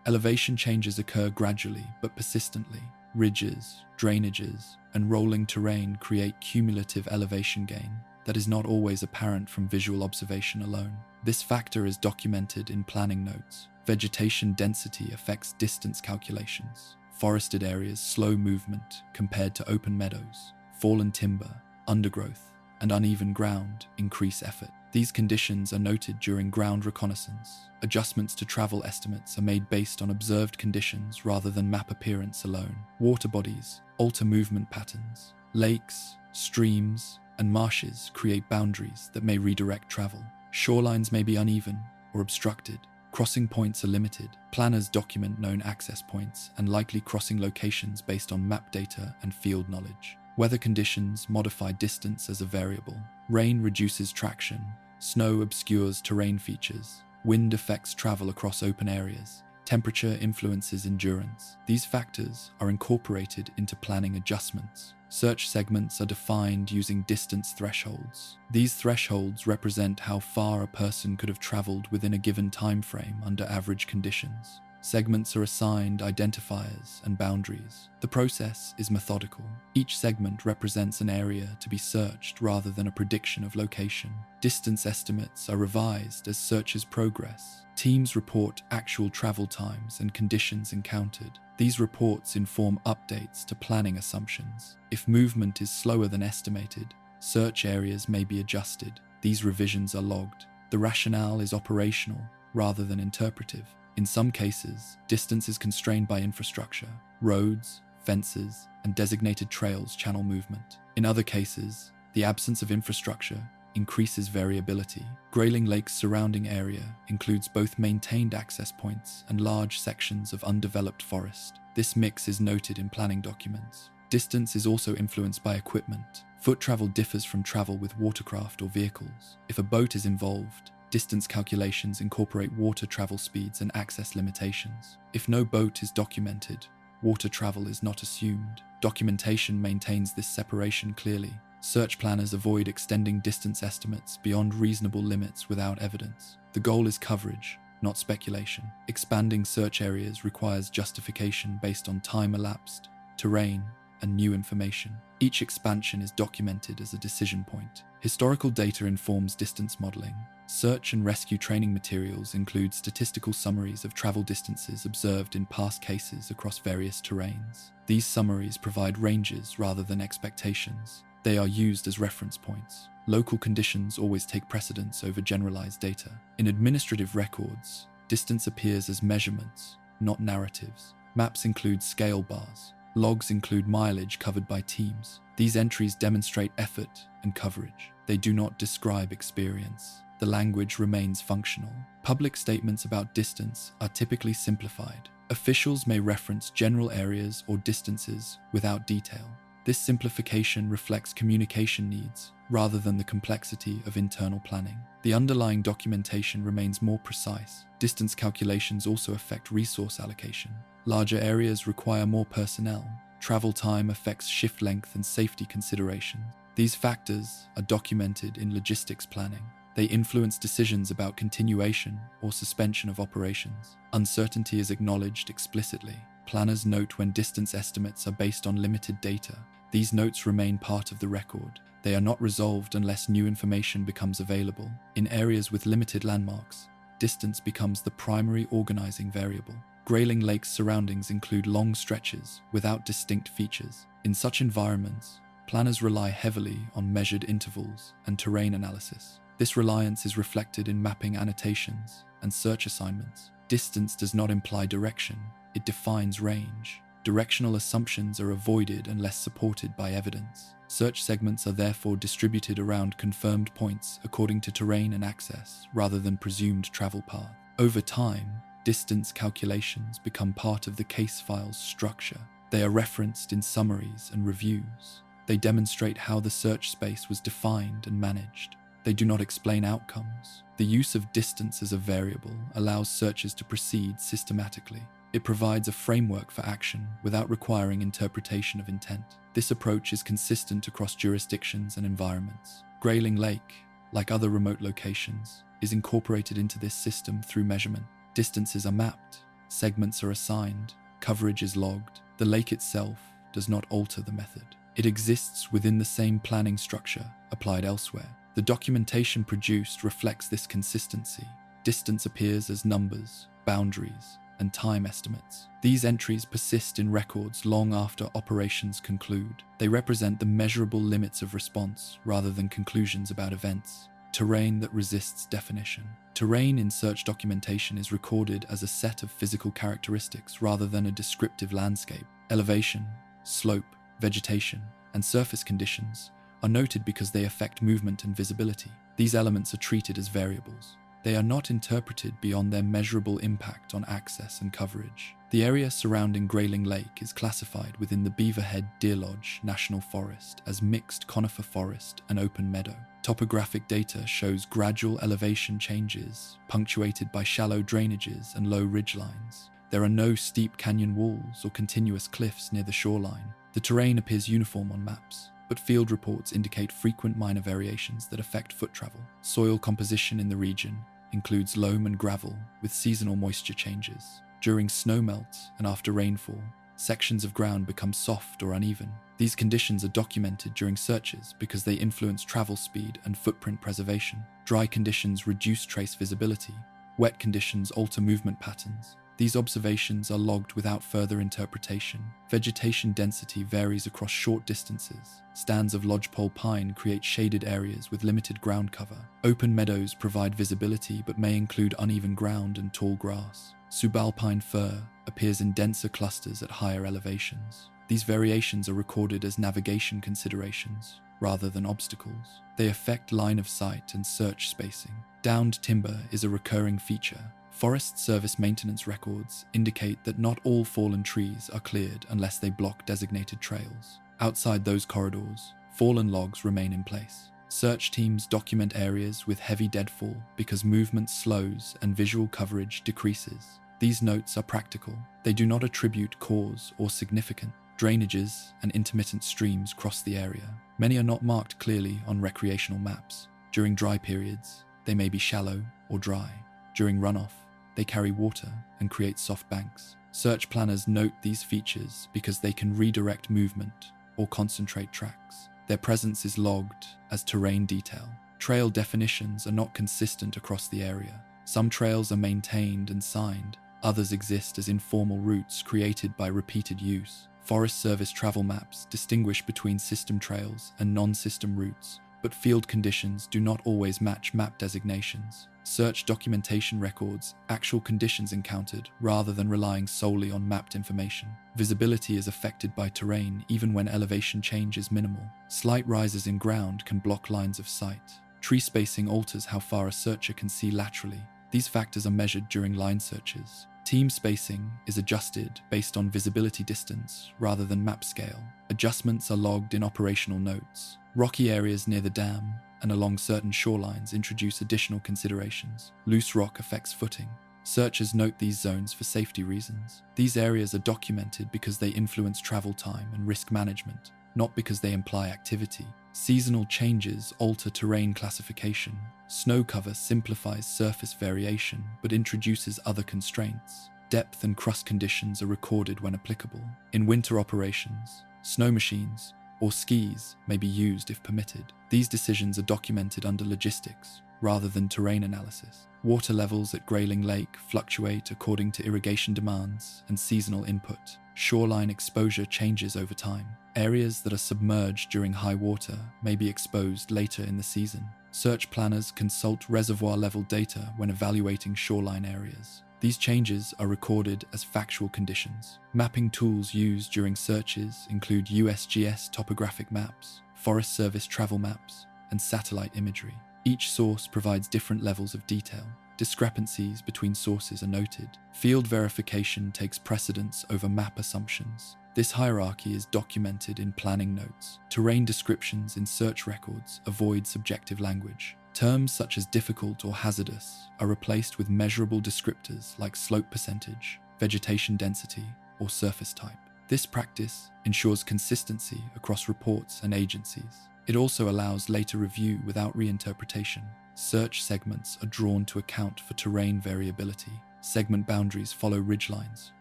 elevation changes occur gradually but persistently. ridges, drainages, and rolling terrain create cumulative elevation gain that is not always apparent from visual observation alone. This factor is documented in planning notes. Vegetation density affects distance calculations. Forested areas slow movement compared to open meadows. Fallen timber, undergrowth, and uneven ground increase effort. These conditions are noted during ground reconnaissance. Adjustments to travel estimates are made based on observed conditions rather than map appearance alone. Water bodies alter movement patterns. Lakes, streams, and marshes create boundaries that may redirect travel. Shorelines may be uneven or obstructed. Crossing points are limited. Planners document known access points and likely crossing locations based on map data and field knowledge. Weather conditions modify distance as a variable. Rain reduces traction. Snow obscures terrain features. Wind affects travel across open areas. Temperature influences endurance. These factors are incorporated into planning adjustments. Search segments are defined using distance thresholds. These thresholds represent how far a person could have traveled within a given time frame under average conditions. Segments are assigned identifiers and boundaries. The process is methodical. Each segment represents an area to be searched rather than a prediction of location. Distance estimates are revised as searches progress. Teams report actual travel times and conditions encountered. These reports inform updates to planning assumptions. If movement is slower than estimated, search areas may be adjusted. These revisions are logged. The rationale is operational rather than interpretive. In some cases, distance is constrained by infrastructure. Roads, fences, and designated trails channel movement. In other cases, the absence of infrastructure increases variability. Grayling Lake's surrounding area includes both maintained access points and large sections of undeveloped forest. This mix is noted in planning documents. Distance is also influenced by equipment. Foot travel differs from travel with watercraft or vehicles. If a boat is involved, distance calculations incorporate water travel speeds and access limitations. If no boat is documented, water travel is not assumed. Documentation maintains this separation clearly. Search planners avoid extending distance estimates beyond reasonable limits without evidence. The goal is coverage, not speculation. Expanding search areas requires justification based on time elapsed, terrain, and new information. Each expansion is documented as a decision point. Historical data informs distance modeling. Search and rescue training materials include statistical summaries of travel distances observed in past cases across various terrains. These summaries provide ranges rather than expectations. They are used as reference points. Local conditions always take precedence over generalized data. In administrative records, distance appears as measurements, not narratives. Maps include scale bars. Logs include mileage covered by teams. These entries demonstrate effort and coverage. They do not describe experience. The language remains functional. Public statements about distance are typically simplified. Officials may reference general areas or distances without detail. This simplification reflects communication needs rather than the complexity of internal planning. The underlying documentation remains more precise. Distance calculations also affect resource allocation. Larger areas require more personnel. Travel time affects shift length and safety considerations. These factors are documented in logistics planning. They influence decisions about continuation or suspension of operations. Uncertainty is acknowledged explicitly. Planners note when distance estimates are based on limited data. These notes remain part of the record. They are not resolved unless new information becomes available. In areas with limited landmarks, distance becomes the primary organizing variable. Grayling Lake's surroundings include long stretches without distinct features. In such environments, planners rely heavily on measured intervals and terrain analysis. This reliance is reflected in mapping annotations and search assignments. Distance does not imply direction, it defines range. Directional assumptions are avoided unless supported by evidence. Search segments are therefore distributed around confirmed points according to terrain and access, rather than presumed travel path. Over time, distance calculations become part of the case file's structure. They are referenced in summaries and reviews. They demonstrate how the search space was defined and managed. They do not explain outcomes. The use of distance as a variable allows searches to proceed systematically. It provides a framework for action without requiring interpretation of intent. This approach is consistent across jurisdictions and environments. Grayling Lake, like other remote locations, is incorporated into this system through measurement. Distances are mapped, segments are assigned, coverage is logged. The lake itself does not alter the method. It exists within the same planning structure applied elsewhere. The documentation produced reflects this consistency. Distance appears as numbers, boundaries, and time estimates. These entries persist in records long after operations conclude. They represent the measurable limits of response rather than conclusions about events. Terrain that resists definition. Terrain in search documentation is recorded as a set of physical characteristics rather than a descriptive landscape. Elevation, slope, vegetation, and surface conditions are noted because they affect movement and visibility. These elements are treated as variables. They are not interpreted beyond their measurable impact on access and coverage. The area surrounding Grayling Lake is classified within the Beaverhead Deer Lodge National Forest as mixed conifer forest and open meadow. Topographic data shows gradual elevation changes, punctuated by shallow drainages and low ridgelines. There are no steep canyon walls or continuous cliffs near the shoreline. The terrain appears uniform on maps, but field reports indicate frequent minor variations that affect foot travel. Soil composition in the region includes loam and gravel with seasonal moisture changes. During snowmelt and after rainfall, sections of ground become soft or uneven. These conditions are documented during searches because they influence travel speed and footprint preservation. Dry conditions reduce trace visibility. Wet conditions alter movement patterns. These observations are logged without further interpretation. Vegetation density varies across short distances. Stands of lodgepole pine create shaded areas with limited ground cover. Open meadows provide visibility but may include uneven ground and tall grass. Subalpine fir appears in denser clusters at higher elevations. These variations are recorded as navigation considerations rather than obstacles. They affect line of sight and search spacing. Downed timber is a recurring feature. Forest Service maintenance records indicate that not all fallen trees are cleared unless they block designated trails. Outside those corridors, fallen logs remain in place. Search teams document areas with heavy deadfall because movement slows and visual coverage decreases. These notes are practical. They do not attribute cause or significance. Drainages and intermittent streams cross the area. Many are not marked clearly on recreational maps. During dry periods, they may be shallow or dry. During runoff, they carry water and create soft banks. Search planners note these features because they can redirect movement or concentrate tracks. Their presence is logged as terrain detail. Trail definitions are not consistent across the area. Some trails are maintained and signed. Others exist as informal routes created by repeated use. Forest Service travel maps distinguish between system trails and non-system routes, but field conditions do not always match map designations. Search documentation records actual conditions encountered rather than relying solely on mapped information. Visibility is affected by terrain even when elevation change is minimal. Slight rises in ground can block lines of sight. Tree spacing alters how far a searcher can see laterally. These factors are measured during line searches. Team spacing is adjusted based on visibility distance rather than map scale. Adjustments are logged in operational notes. Rocky areas near the dam and along certain shorelines introduce additional considerations. Loose rock affects footing. Searchers note these zones for safety reasons. These areas are documented because they influence travel time and risk management, not because they imply activity. Seasonal changes alter terrain classification. Snow cover simplifies surface variation but introduces other constraints. Depth and crust conditions are recorded when applicable. In winter operations, snow machines or skis may be used if permitted. These decisions are documented under logistics rather than terrain analysis. Water levels at Grayling Lake fluctuate according to irrigation demands and seasonal input. Shoreline exposure changes over time. Areas that are submerged during high water may be exposed later in the season. Search planners consult reservoir-level data when evaluating shoreline areas. These changes are recorded as factual conditions. Mapping tools used during searches include USGS topographic maps, Forest Service travel maps, and satellite imagery. Each source provides different levels of detail. Discrepancies between sources are noted. Field verification takes precedence over map assumptions. This hierarchy is documented in planning notes. Terrain descriptions in search records avoid subjective language. Terms such as difficult or hazardous are replaced with measurable descriptors like slope percentage, vegetation density, or surface type. This practice ensures consistency across reports and agencies. It also allows later review without reinterpretation. Search segments are drawn to account for terrain variability. segment boundaries follow ridgelines,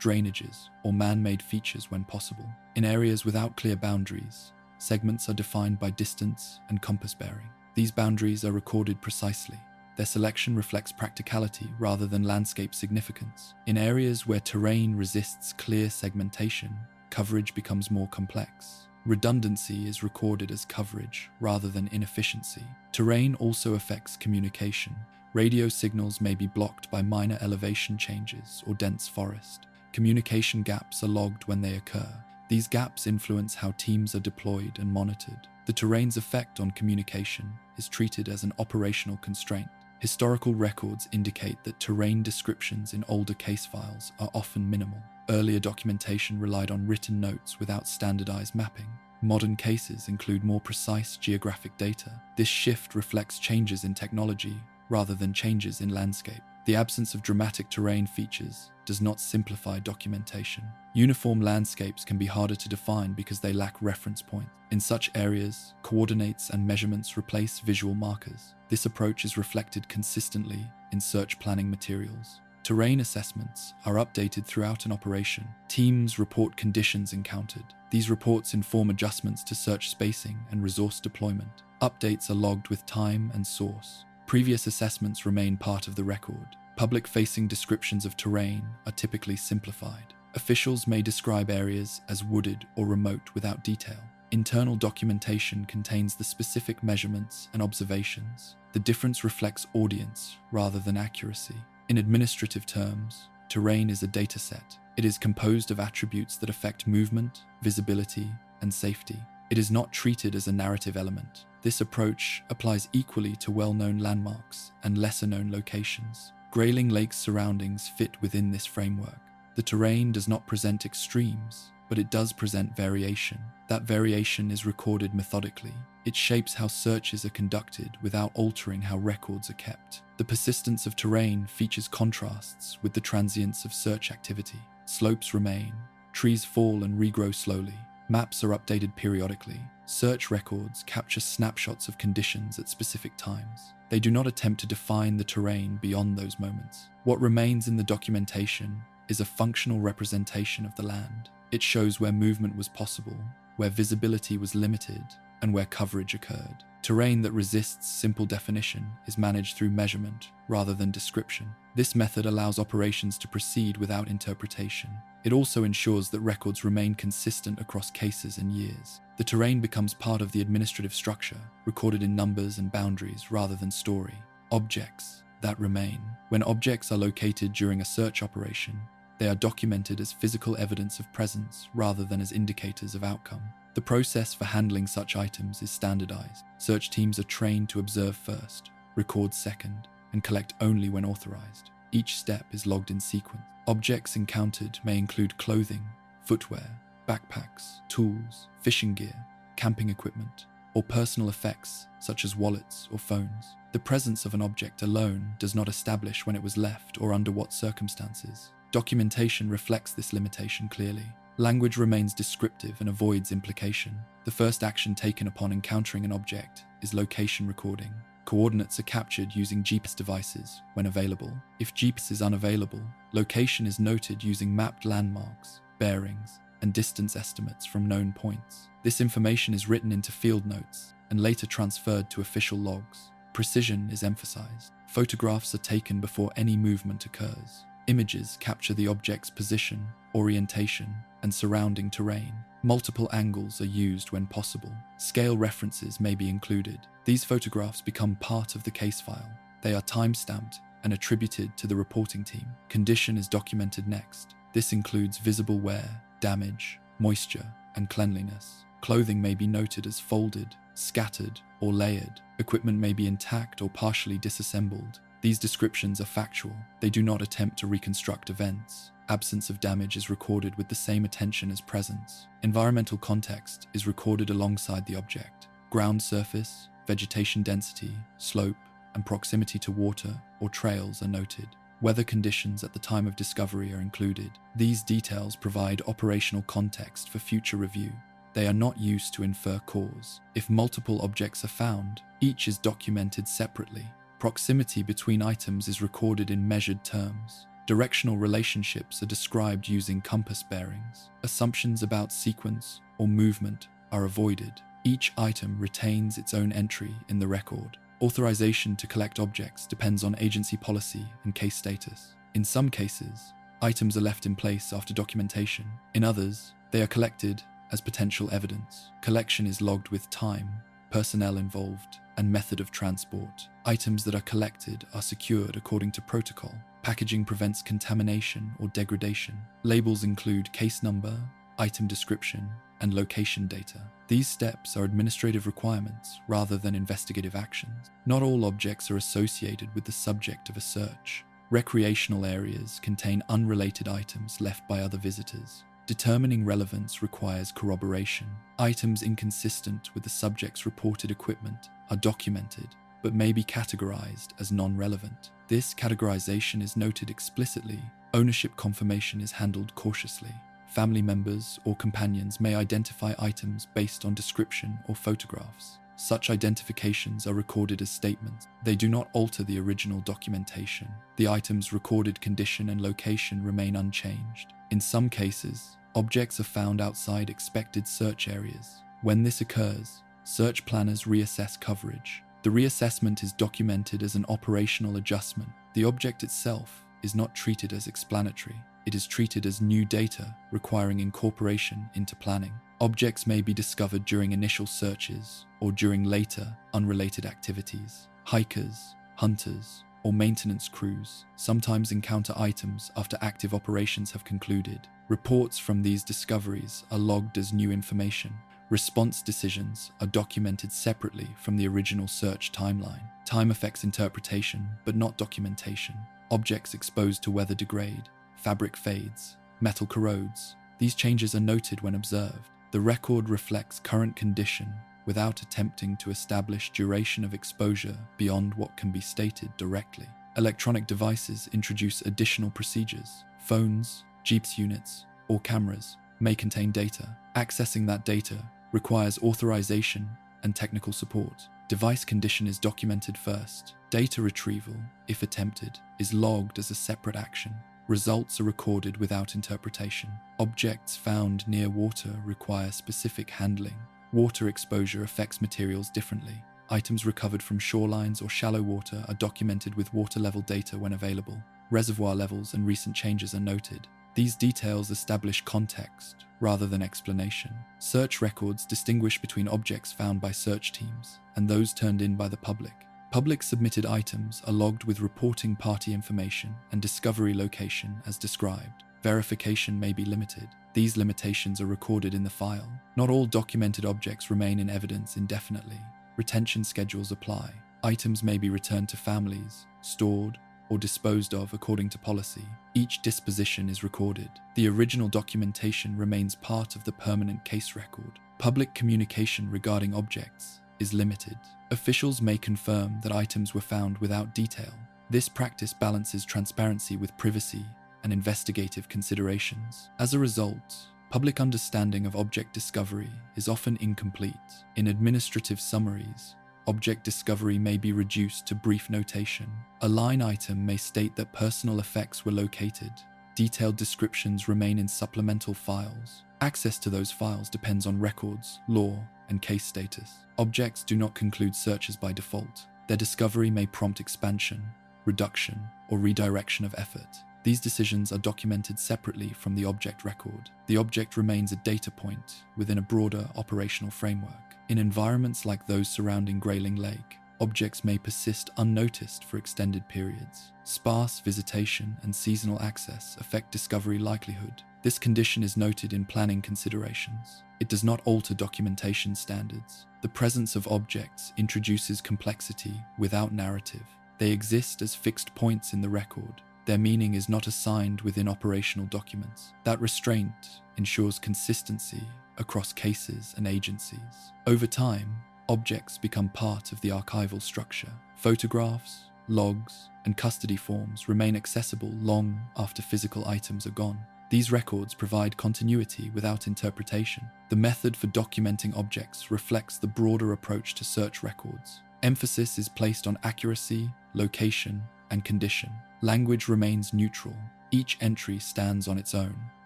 drainages, or man-made features when possible. In areas without clear boundaries, segments are defined by distance and compass bearing. These boundaries are recorded precisely. Their selection reflects practicality rather than landscape significance. In areas where terrain resists clear segmentation, coverage becomes more complex. Redundancy is recorded as coverage rather than inefficiency. Terrain also affects communication. Radio signals may be blocked by minor elevation changes or dense forest. Communication gaps are logged when they occur. These gaps influence how teams are deployed and monitored. The terrain's effect on communication is treated as an operational constraint. Historical records indicate that terrain descriptions in older case files are often minimal. Earlier documentation relied on written notes without standardized mapping. Modern cases include more precise geographic data. This shift reflects changes in technology rather than changes in landscape. The absence of dramatic terrain features does not simplify documentation. Uniform landscapes can be harder to define because they lack reference points. In such areas, coordinates and measurements replace visual markers. This approach is reflected consistently in search planning materials. Terrain assessments are updated throughout an operation. Teams report conditions encountered. These reports inform adjustments to search spacing and resource deployment. Updates are logged with time and source. Previous assessments remain part of the record. Public-facing descriptions of terrain are typically simplified. Officials may describe areas as wooded or remote without detail. Internal documentation contains the specific measurements and observations. The difference reflects audience rather than accuracy. In administrative terms, terrain is a dataset. It is composed of attributes that affect movement, visibility, and safety. It is not treated as a narrative element. This approach applies equally to well-known landmarks and lesser-known locations. Grayling Lake's surroundings fit within this framework. The terrain does not present extremes, but it does present variation. That variation is recorded methodically. It shapes how searches are conducted without altering how records are kept. The persistence of terrain features contrasts with the transience of search activity. Slopes remain, trees fall and regrow slowly. Maps are updated periodically. Search records capture snapshots of conditions at specific times. They do not attempt to define the terrain beyond those moments. What remains in the documentation is a functional representation of the land. It shows where movement was possible, where visibility was limited, and where coverage occurred. Terrain that resists simple definition is managed through measurement rather than description. This method allows operations to proceed without interpretation. It also ensures that records remain consistent across cases and years. The terrain becomes part of the administrative structure, recorded in numbers and boundaries rather than story. Objects that remain. When objects are located during a search operation, they are documented as physical evidence of presence rather than as indicators of outcome. The process for handling such items is standardized. Search teams are trained to observe first, record second, and collect only when authorized. Each step is logged in sequence. Objects encountered may include clothing, footwear, backpacks, tools, fishing gear, camping equipment, or personal effects such as wallets or phones. The presence of an object alone does not establish when it was left or under what circumstances. Documentation reflects this limitation clearly. Language remains descriptive and avoids implication. The first action taken upon encountering an object is location recording. Coordinates are captured using GPS devices when available. If GPS is unavailable, location is noted using mapped landmarks, bearings, and distance estimates from known points. This information is written into field notes and later transferred to official logs. Precision is emphasized. Photographs are taken before any movement occurs. Images capture the object's position, orientation, and surrounding terrain. Multiple angles are used when possible. Scale references may be included. These photographs become part of the case file. They are time-stamped and attributed to the reporting team. Condition is documented next. This includes visible wear, damage, moisture, and cleanliness. Clothing may be noted as folded, scattered, or layered. Equipment may be intact or partially disassembled. These descriptions are factual. They do not attempt to reconstruct events. Absence of damage is recorded with the same attention as presence. Environmental context is recorded alongside the object. Ground surface, vegetation density, slope, and proximity to water or trails are noted. Weather conditions at the time of discovery are included. These details provide operational context for future review. They are not used to infer cause. If multiple objects are found, each is documented separately. Proximity between items is recorded in measured terms. Directional relationships are described using compass bearings. Assumptions about sequence or movement are avoided. Each item retains its own entry in the record. Authorization to collect objects depends on agency policy and case status. In some cases, items are left in place after documentation. In others, they are collected as potential evidence. Collection is logged with time, personnel involved, and method of transport. Items that are collected are secured according to protocol. Packaging prevents contamination or degradation. Labels include case number, item description, and location data. These steps are administrative requirements rather than investigative actions. Not all objects are associated with the subject of a search. Recreational areas contain unrelated items left by other visitors. Determining relevance requires corroboration. Items inconsistent with the subject's reported equipment are documented, but may be categorized as non-relevant. This categorization is noted explicitly. Ownership confirmation is handled cautiously. Family members or companions may identify items based on description or photographs. Such identifications are recorded as statements. They do not alter the original documentation. The item's recorded condition and location remain unchanged. In some cases, objects are found outside expected search areas. When this occurs, search planners reassess coverage. The reassessment is documented as an operational adjustment. The object itself is not treated as explanatory. It is treated as new data requiring incorporation into planning. Objects may be discovered during initial searches or during later, unrelated activities. Hikers, hunters, or maintenance crews sometimes encounter items after active operations have concluded. Reports from these discoveries are logged as new information. Response decisions are documented separately from the original search timeline. Time affects interpretation, but not documentation. Objects exposed to weather degrade, fabric fades, metal corrodes. These changes are noted when observed. The record reflects current condition without attempting to establish duration of exposure beyond what can be stated directly. Electronic devices introduce additional procedures. Phones, GPS units, or cameras may contain data. Accessing that data requires authorization and technical support. Device condition is documented first. Data retrieval, if attempted, is logged as a separate action. Results are recorded without interpretation. Objects found near water require specific handling. Water exposure affects materials differently. Items recovered from shorelines or shallow water are documented with water level data when available. Reservoir levels and recent changes are noted. These details establish context rather than explanation. Search records distinguish between objects found by search teams and those turned in by the public. Public submitted items are logged with reporting party information and discovery location as described. Verification may be limited. These limitations are recorded in the file. Not all documented objects remain in evidence indefinitely. Retention schedules apply. Items may be returned to families, stored, or disposed of according to policy. Each disposition is recorded. The original documentation remains part of the permanent case record. Public communication regarding objects is limited. Officials may confirm that items were found without detail. This practice balances transparency with privacy and investigative considerations. As a result, public understanding of object discovery is often incomplete. In administrative summaries, object discovery may be reduced to brief notation. A line item may state that personal effects were located. Detailed descriptions remain in supplemental files. Access to those files depends on records, law, and case status. Objects do not conclude searches by default. Their discovery may prompt expansion, reduction, or redirection of effort. These decisions are documented separately from the object record. The object remains a data point within a broader operational framework. In environments like those surrounding Grayling Lake, objects may persist unnoticed for extended periods. Sparse visitation and seasonal access affect discovery likelihood. This condition is noted in planning considerations. It does not alter documentation standards. The presence of objects introduces complexity without narrative. They exist as fixed points in the record. Their meaning is not assigned within operational documents. That restraint ensures consistency across cases and agencies. Over time, objects become part of the archival structure. Photographs, logs, and custody forms remain accessible long after physical items are gone. These records provide continuity without interpretation. The method for documenting objects reflects the broader approach to search records. Emphasis is placed on accuracy, location, and condition. Language remains neutral. Each entry stands on its own.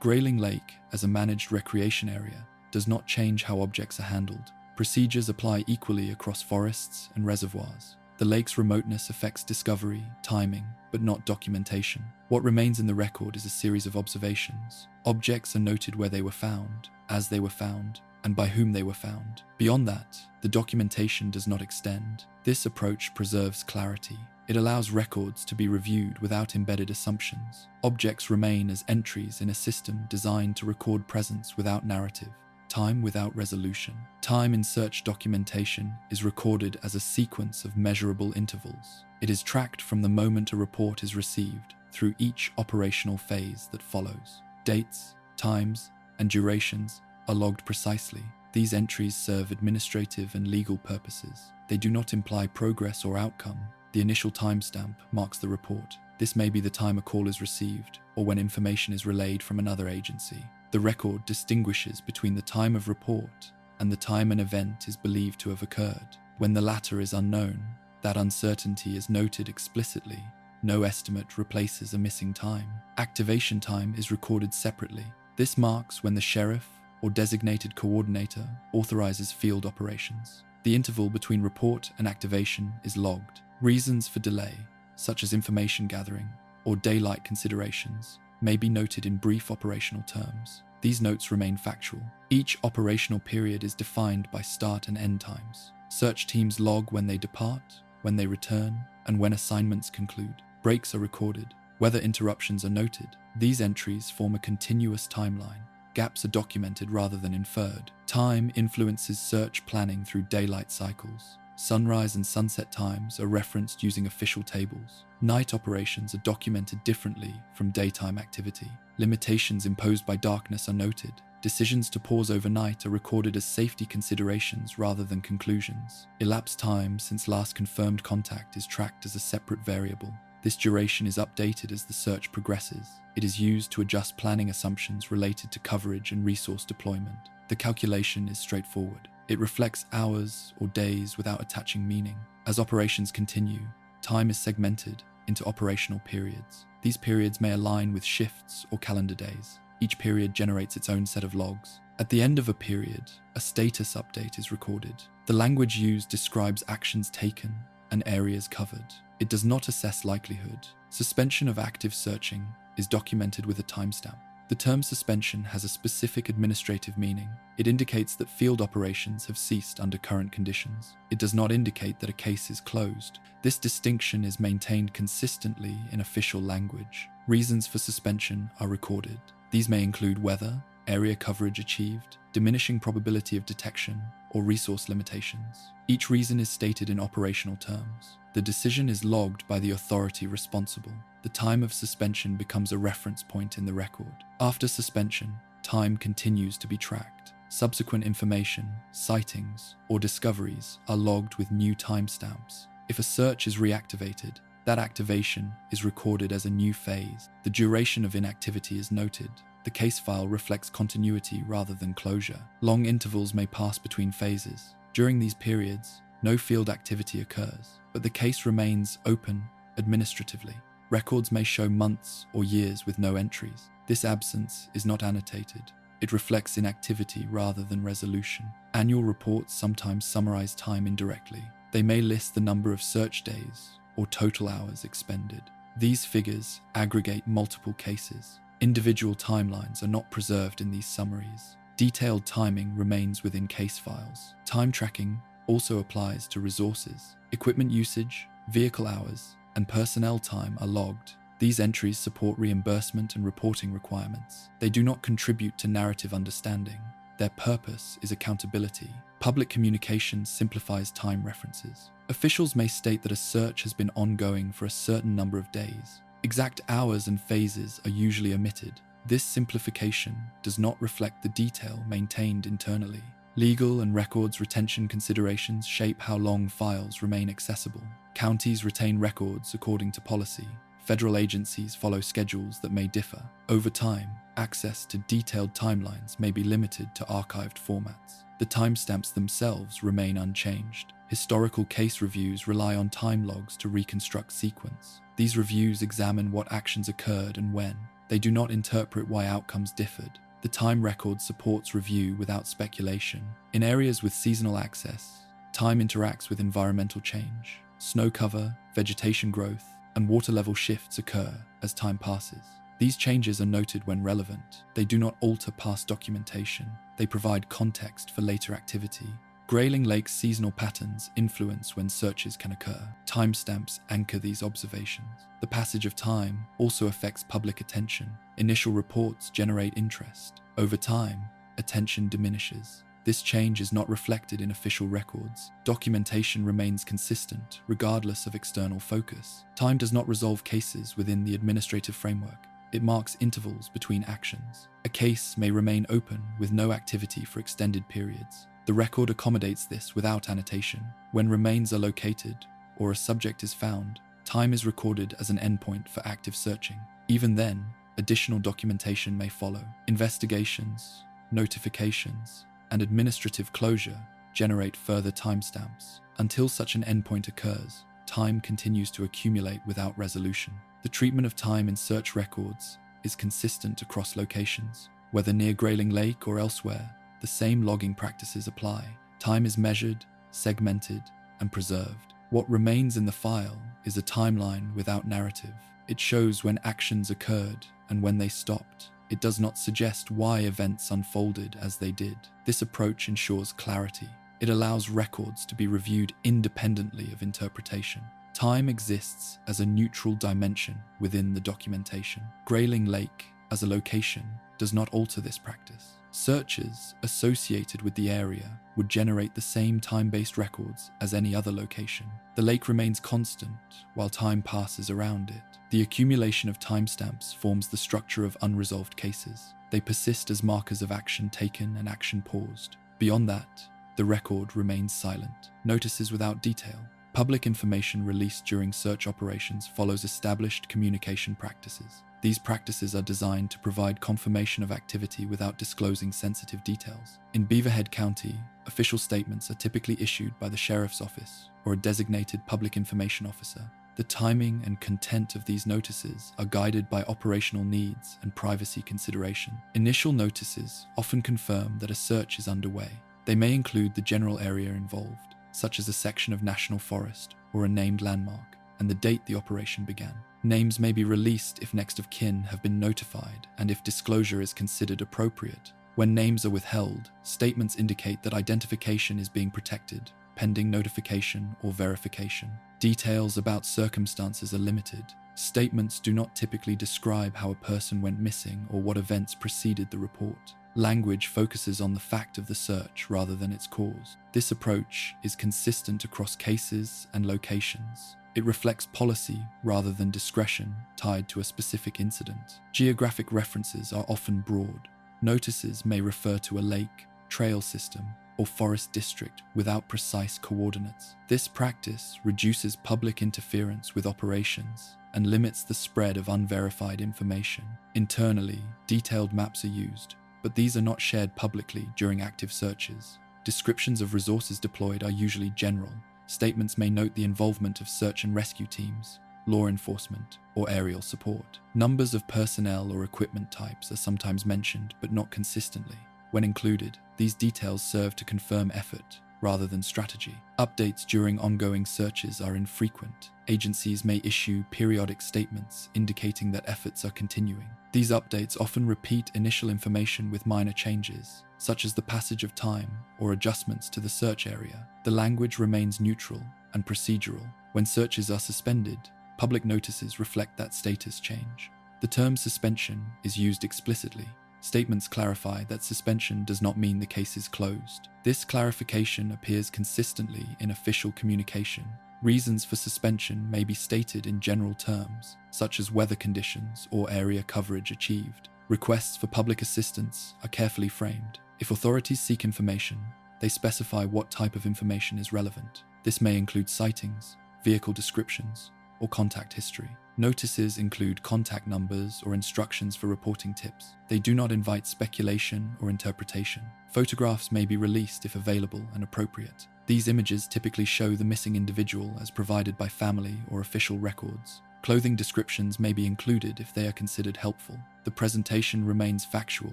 Grayling Lake, as a managed recreation area, does not change how objects are handled. Procedures apply equally across forests and reservoirs. The lake's remoteness affects discovery, timing, but not documentation. What remains in the record is a series of observations. Objects are noted where they were found, as they were found, and by whom they were found. Beyond that, the documentation does not extend. This approach preserves clarity. It allows records to be reviewed without embedded assumptions. Objects remain as entries in a system designed to record presence without narrative, time without resolution. Time in search documentation is recorded as a sequence of measurable intervals. It is tracked from the moment a report is received through each operational phase that follows. Dates, times, and durations are logged precisely. These entries serve administrative and legal purposes. They do not imply progress or outcome. The initial timestamp marks the report. This may be the time a call is received, or when information is relayed from another agency. The record distinguishes between the time of report and the time an event is believed to have occurred. When the latter is unknown, that uncertainty is noted explicitly. No estimate replaces a missing time. Activation time is recorded separately. This marks when the sheriff or designated coordinator authorizes field operations. The interval between report and activation is logged. Reasons for delay, such as information gathering or daylight considerations, may be noted in brief operational terms. These notes remain factual. Each operational period is defined by start and end times. Search teams log when they depart, when they return, and when assignments conclude. Breaks are recorded. Weather interruptions are noted. These entries form a continuous timeline. Gaps are documented rather than inferred. Time influences search planning through daylight cycles. Sunrise and sunset times are referenced using official tables. Night operations are documented differently from daytime activity. Limitations imposed by darkness are noted. Decisions to pause overnight are recorded as safety considerations rather than conclusions. Elapsed time since last confirmed contact is tracked as a separate variable. This duration is updated as the search progresses. It is used to adjust planning assumptions related to coverage and resource deployment. The calculation is straightforward. It reflects hours or days without attaching meaning. As operations continue, time is segmented into operational periods. These periods may align with shifts or calendar days. Each period generates its own set of logs. At the end of a period, a status update is recorded. The language used describes actions taken and areas covered. It does not assess likelihood. Suspension of active searching is documented with a timestamp. The term suspension has a specific administrative meaning. It indicates that field operations have ceased under current conditions. It does not indicate that a case is closed. This distinction is maintained consistently in official language. Reasons for suspension are recorded. These may include weather, area coverage achieved, diminishing probability of detection, or resource limitations. Each reason is stated in operational terms. The decision is logged by the authority responsible. The time of suspension becomes a reference point in the record. After suspension, time continues to be tracked. Subsequent information, sightings, or discoveries are logged with new timestamps. If a search is reactivated, that activation is recorded as a new phase. The duration of inactivity is noted. The case file reflects continuity rather than closure. Long intervals may pass between phases. During these periods, no field activity occurs, but the case remains open administratively. Records may show months or years with no entries. This absence is not annotated. It reflects inactivity rather than resolution. Annual reports sometimes summarize time indirectly. They may list the number of search days or total hours expended. These figures aggregate multiple cases. Individual timelines are not preserved in these summaries. Detailed timing remains within case files. Time tracking also applies to resources. Equipment usage, vehicle hours, and personnel time are logged. These entries support reimbursement and reporting requirements. They do not contribute to narrative understanding. Their purpose is accountability. Public communication simplifies time references. Officials may state that a search has been ongoing for a certain number of days. Exact hours and phases are usually omitted. This simplification does not reflect the detail maintained internally. Legal and records retention considerations shape how long files remain accessible. Counties retain records according to policy. Federal agencies follow schedules that may differ. Over time, access to detailed timelines may be limited to archived formats. The timestamps themselves remain unchanged. Historical case reviews rely on time logs to reconstruct sequence. These reviews examine what actions occurred and when. They do not interpret why outcomes differed. The time record supports review without speculation. In areas with seasonal access, time interacts with environmental change. Snow cover, vegetation growth, and water level shifts occur as time passes. These changes are noted when relevant. They do not alter past documentation. They provide context for later activity. Grayling Lake's seasonal patterns influence when searches can occur. Timestamps anchor these observations. The passage of time also affects public attention. Initial reports generate interest. Over time, attention diminishes. This change is not reflected in official records. Documentation remains consistent, regardless of external focus. Time does not resolve cases within the administrative framework. It marks intervals between actions. A case may remain open with no activity for extended periods. The record accommodates this without annotation. When remains are located or a subject is found, time is recorded as an endpoint for active searching. Even then, additional documentation may follow. Investigations, notifications, and administrative closure generate further timestamps. Until such an endpoint occurs, time continues to accumulate without resolution. The treatment of time in search records is consistent across locations. Whether near Grayling Lake or elsewhere, the same logging practices apply. Time is measured, segmented, and preserved. What remains in the file is a timeline without narrative. It shows when actions occurred and when they stopped. It does not suggest why events unfolded as they did. This approach ensures clarity. It allows records to be reviewed independently of interpretation. Time exists as a neutral dimension within the documentation. Grayling Lake, as a location, does not alter this practice. Searches associated with the area would generate the same time-based records as any other location. The lake remains constant while time passes around it. The accumulation of timestamps forms the structure of unresolved cases. They persist as markers of action taken and action paused. Beyond that, the record remains silent. Notices without detail. Public information released during search operations follows established communication practices. These practices are designed to provide confirmation of activity without disclosing sensitive details. In Beaverhead County, official statements are typically issued by the sheriff's office or a designated public information officer. The timing and content of these notices are guided by operational needs and privacy consideration. Initial notices often confirm that a search is underway. They may include the general area involved, such as a section of national forest or a named landmark, and the date the operation began. Names may be released if next of kin have been notified and if disclosure is considered appropriate. When names are withheld, statements indicate that identification is being protected, pending notification or verification. Details about circumstances are limited. Statements do not typically describe how a person went missing or what events preceded the report. Language focuses on the fact of the search rather than its cause. This approach is consistent across cases and locations. It reflects policy rather than discretion tied to a specific incident. Geographic references are often broad. Notices may refer to a lake, trail system, or forest district without precise coordinates. This practice reduces public interference with operations and limits the spread of unverified information. Internally, detailed maps are used, but these are not shared publicly during active searches. Descriptions of resources deployed are usually general. Statements may note the involvement of search and rescue teams, law enforcement, or aerial support. Numbers of personnel or equipment types are sometimes mentioned, but not consistently. When included, these details serve to confirm effort rather than strategy. Updates during ongoing searches are infrequent. Agencies may issue periodic statements indicating that efforts are continuing. These updates often repeat initial information with minor changes, such as the passage of time or adjustments to the search area. The language remains neutral and procedural. When searches are suspended, public notices reflect that status change. The term suspension is used explicitly. Statements clarify that suspension does not mean the case is closed. This clarification appears consistently in official communication. Reasons for suspension may be stated in general terms, such as weather conditions or area coverage achieved. Requests for public assistance are carefully framed. If authorities seek information, they specify what type of information is relevant. This may include sightings, vehicle descriptions, or contact history. Notices include contact numbers or instructions for reporting tips. They do not invite speculation or interpretation. Photographs may be released if available and appropriate. These images typically show the missing individual as provided by family or official records. Clothing descriptions may be included if they are considered helpful. The presentation remains factual.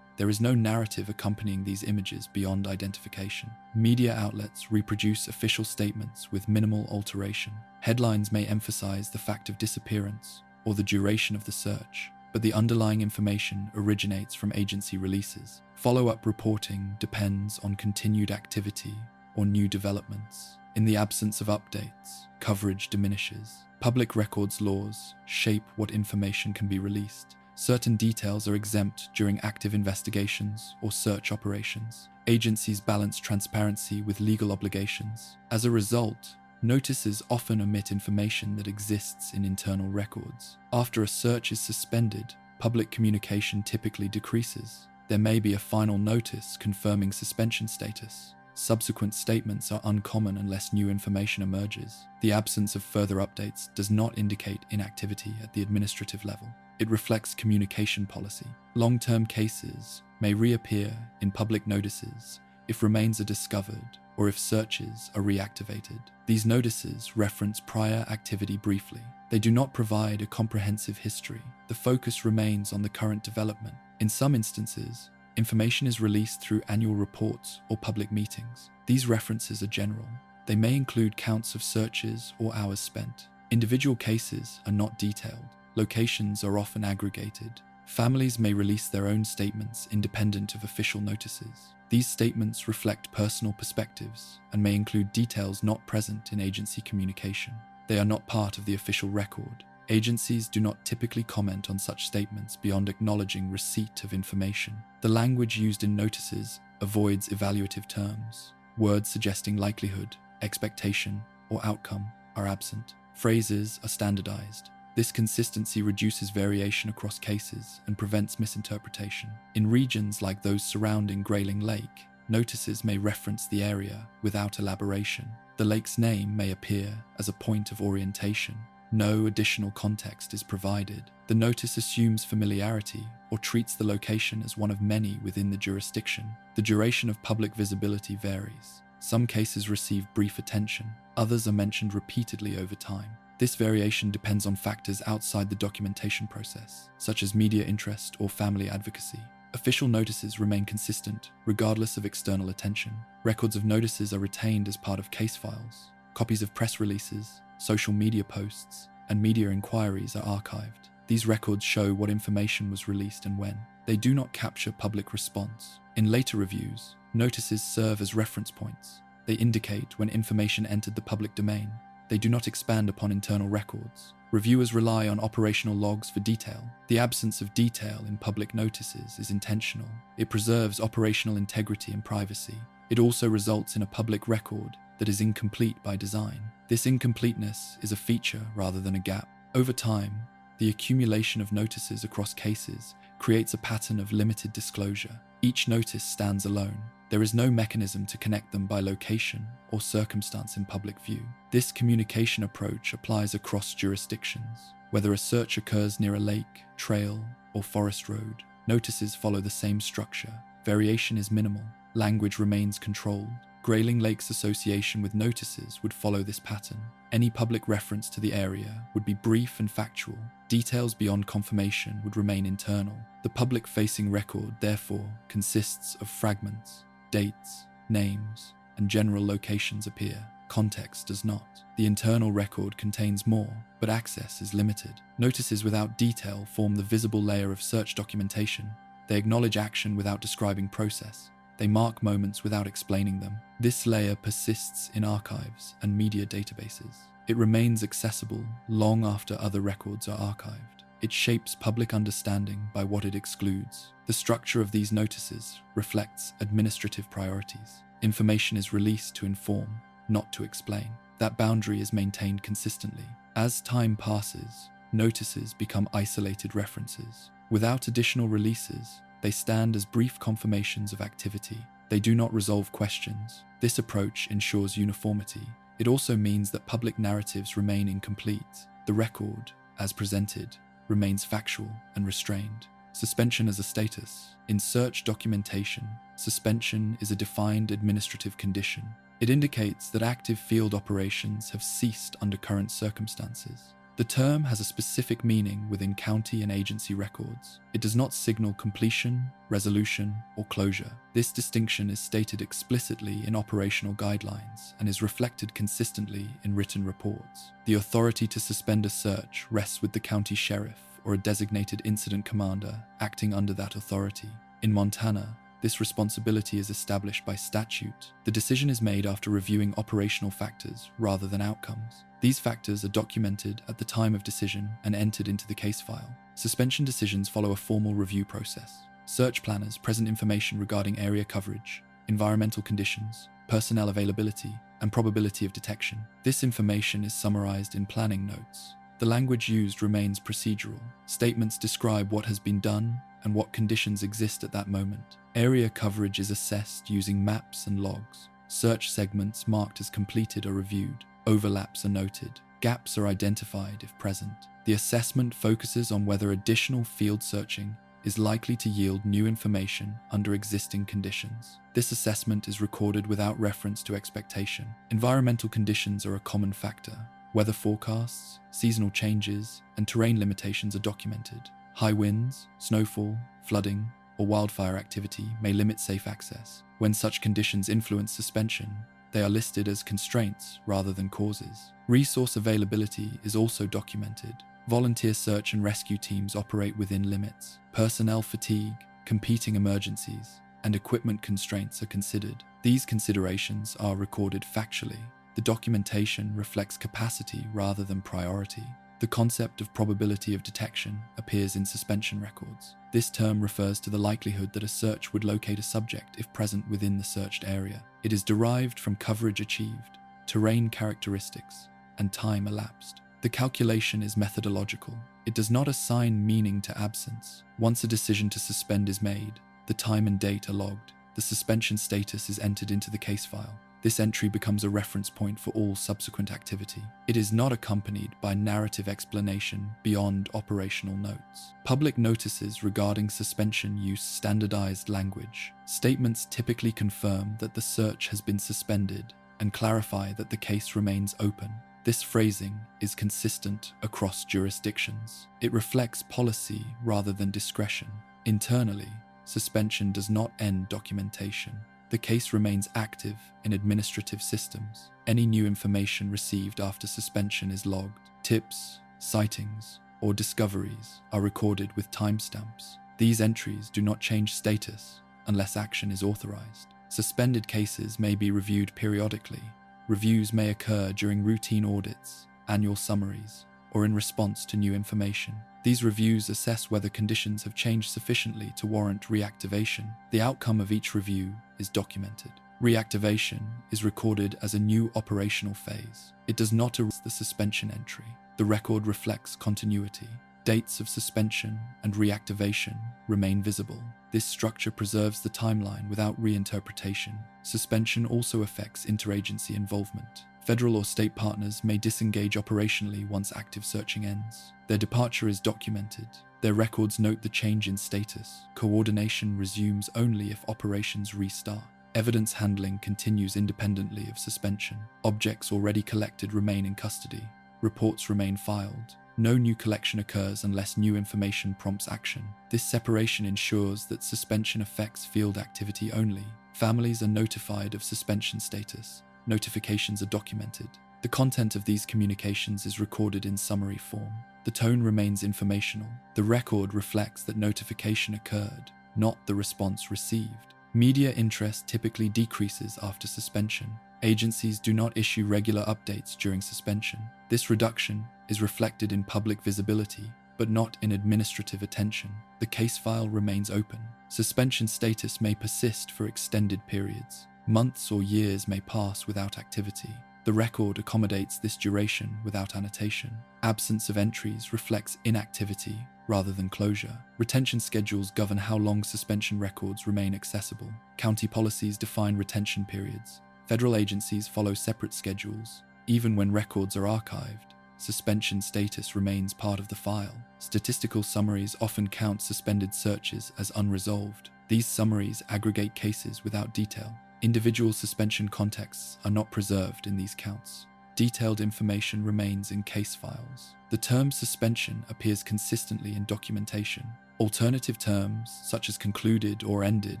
There is no narrative accompanying these images beyond identification. Media outlets reproduce official statements with minimal alteration. Headlines may emphasize the fact of disappearance or the duration of the search, but the underlying information originates from agency releases. Follow-up reporting depends on continued activity or new developments. In the absence of updates, coverage diminishes. Public records laws shape what information can be released. Certain details are exempt during active investigations or search operations. Agencies balance transparency with legal obligations. As a result, notices often omit information that exists in internal records. After a search is suspended, public communication typically decreases. There may be a final notice confirming suspension status. Subsequent statements are uncommon unless new information emerges. The absence of further updates does not indicate inactivity at the administrative level. It reflects communication policy. Long-term cases may reappear in public notices if remains are discovered or if searches are reactivated. These notices reference prior activity briefly. They do not provide a comprehensive history. The focus remains on the current development. In some instances, information is released through annual reports or public meetings. These references are general. They may include counts of searches or hours spent. Individual cases are not detailed. Locations are often aggregated. Families may release their own statements independent of official notices. These statements reflect personal perspectives and may include details not present in agency communication. They are not part of the official record. Agencies do not typically comment on such statements beyond acknowledging receipt of information. The language used in notices avoids evaluative terms. Words suggesting likelihood, expectation, or outcome are absent. Phrases are standardized. This consistency reduces variation across cases and prevents misinterpretation. In regions like those surrounding Grayling Lake, notices may reference the area without elaboration. The lake's name may appear as a point of orientation. No additional context is provided. The notice assumes familiarity or treats the location as one of many within the jurisdiction. The duration of public visibility varies. Some cases receive brief attention, others are mentioned repeatedly over time. This variation depends on factors outside the documentation process, such as media interest or family advocacy. Official notices remain consistent, regardless of external attention. Records of notices are retained as part of case files. Copies of press releases, social media posts, and media inquiries are archived. These records show what information was released and when. They do not capture public response. In later reviews, notices serve as reference points. They indicate when information entered the public domain. They do not expand upon internal records. Reviewers rely on operational logs for detail. The absence of detail in public notices is intentional. It preserves operational integrity and privacy. It also results in a public record that is incomplete by design. This incompleteness is a feature rather than a gap. Over time, the accumulation of notices across cases creates a pattern of limited disclosure. Each notice stands alone. There is no mechanism to connect them by location or circumstance in public view. This communication approach applies across jurisdictions. Whether a search occurs near a lake, trail, or forest road, notices follow the same structure. Variation is minimal. Language remains controlled. Grayling Lake's association with notices would follow this pattern. Any public reference to the area would be brief and factual. Details beyond confirmation would remain internal. The public-facing record, therefore, consists of fragments. Dates, names, and general locations appear. Context does not. The internal record contains more, but access is limited. Notices without detail form the visible layer of search documentation. They acknowledge action without describing process. They mark moments without explaining them. This layer persists in archives and media databases. It remains accessible long after other records are archived. It shapes public understanding by what it excludes. The structure of these notices reflects administrative priorities. Information is released to inform, not to explain. That boundary is maintained consistently. As time passes, notices become isolated references. Without additional releases, they stand as brief confirmations of activity. They do not resolve questions. This approach ensures uniformity. It also means that public narratives remain incomplete. The record, as presented, remains factual and restrained. Suspension as a status. In search documentation, suspension is a defined administrative condition. It indicates that active field operations have ceased under current circumstances. The term has a specific meaning within county and agency records. It does not signal completion, resolution, or closure. This distinction is stated explicitly in operational guidelines and is reflected consistently in written reports. The authority to suspend a search rests with the county sheriff or a designated incident commander acting under that authority. In Montana, this responsibility is established by statute. The decision is made after reviewing operational factors rather than outcomes. These factors are documented at the time of decision and entered into the case file. Suspension decisions follow a formal review process. Search planners present information regarding area coverage, environmental conditions, personnel availability, and probability of detection. This information is summarized in planning notes. The language used remains procedural. Statements describe what has been done and what conditions exist at that moment. Area coverage is assessed using maps and logs. Search segments marked as completed are reviewed. Overlaps are noted. Gaps are identified if present. The assessment focuses on whether additional field searching is likely to yield new information under existing conditions. This assessment is recorded without reference to expectation. Environmental conditions are a common factor. Weather forecasts, seasonal changes, and terrain limitations are documented. High winds, snowfall, flooding, or wildfire activity may limit safe access. When such conditions influence suspension, they are listed as constraints rather than causes. Resource availability is also documented. Volunteer search and rescue teams operate within limits. Personnel fatigue, competing emergencies, and equipment constraints are considered. These considerations are recorded factually. The documentation reflects capacity rather than priority. The concept of probability of detection appears in suspension records. This term refers to the likelihood that a search would locate a subject if present within the searched area. It is derived from coverage achieved, terrain characteristics, and time elapsed. The calculation is methodological. It does not assign meaning to absence. Once a decision to suspend is made, the time and date are logged. The suspension status is entered into the case file. This entry becomes a reference point for all subsequent activity. It is not accompanied by narrative explanation beyond operational notes. Public notices regarding suspension use standardized language. Statements typically confirm that the search has been suspended and clarify that the case remains open. This phrasing is consistent across jurisdictions. It reflects policy rather than discretion. Internally, suspension does not end documentation. The case remains active in administrative systems. Any new information received after suspension is logged. Tips, sightings, or discoveries are recorded with timestamps. These entries do not change status unless action is authorized. Suspended cases may be reviewed periodically. Reviews may occur during routine audits, annual summaries, or in response to new information. These reviews assess whether conditions have changed sufficiently to warrant reactivation. The outcome of each review is documented. Reactivation is recorded as a new operational phase. It does not erase the suspension entry. The record reflects continuity. Dates of suspension and reactivation remain visible. This structure preserves the timeline without reinterpretation. Suspension also affects interagency involvement. Federal or state partners may disengage operationally once active searching ends. Their departure is documented. Their records note the change in status. Coordination resumes only if operations restart. Evidence handling continues independently of suspension. Objects already collected remain in custody. Reports remain filed. No new collection occurs unless new information prompts action. This separation ensures that suspension affects field activity only. Families are notified of suspension status. Notifications are documented. The content of these communications is recorded in summary form. The tone remains informational. The record reflects that notification occurred, not the response received. Media interest typically decreases after suspension. Agencies do not issue regular updates during suspension. This reduction is reflected in public visibility, but not in administrative attention. The case file remains open. Suspension status may persist for extended periods. Months or years may pass without activity. The record accommodates this duration without annotation. Absence of entries reflects inactivity rather than closure. Retention schedules govern how long suspension records remain accessible. County policies define retention periods. Federal agencies follow separate schedules. Even when records are archived, suspension status remains part of the file. Statistical summaries often count suspended searches as unresolved. These summaries aggregate cases without detail. Individual suspension contexts are not preserved in these counts. Detailed information remains in case files. The term suspension appears consistently in documentation. Alternative terms, such as concluded or ended,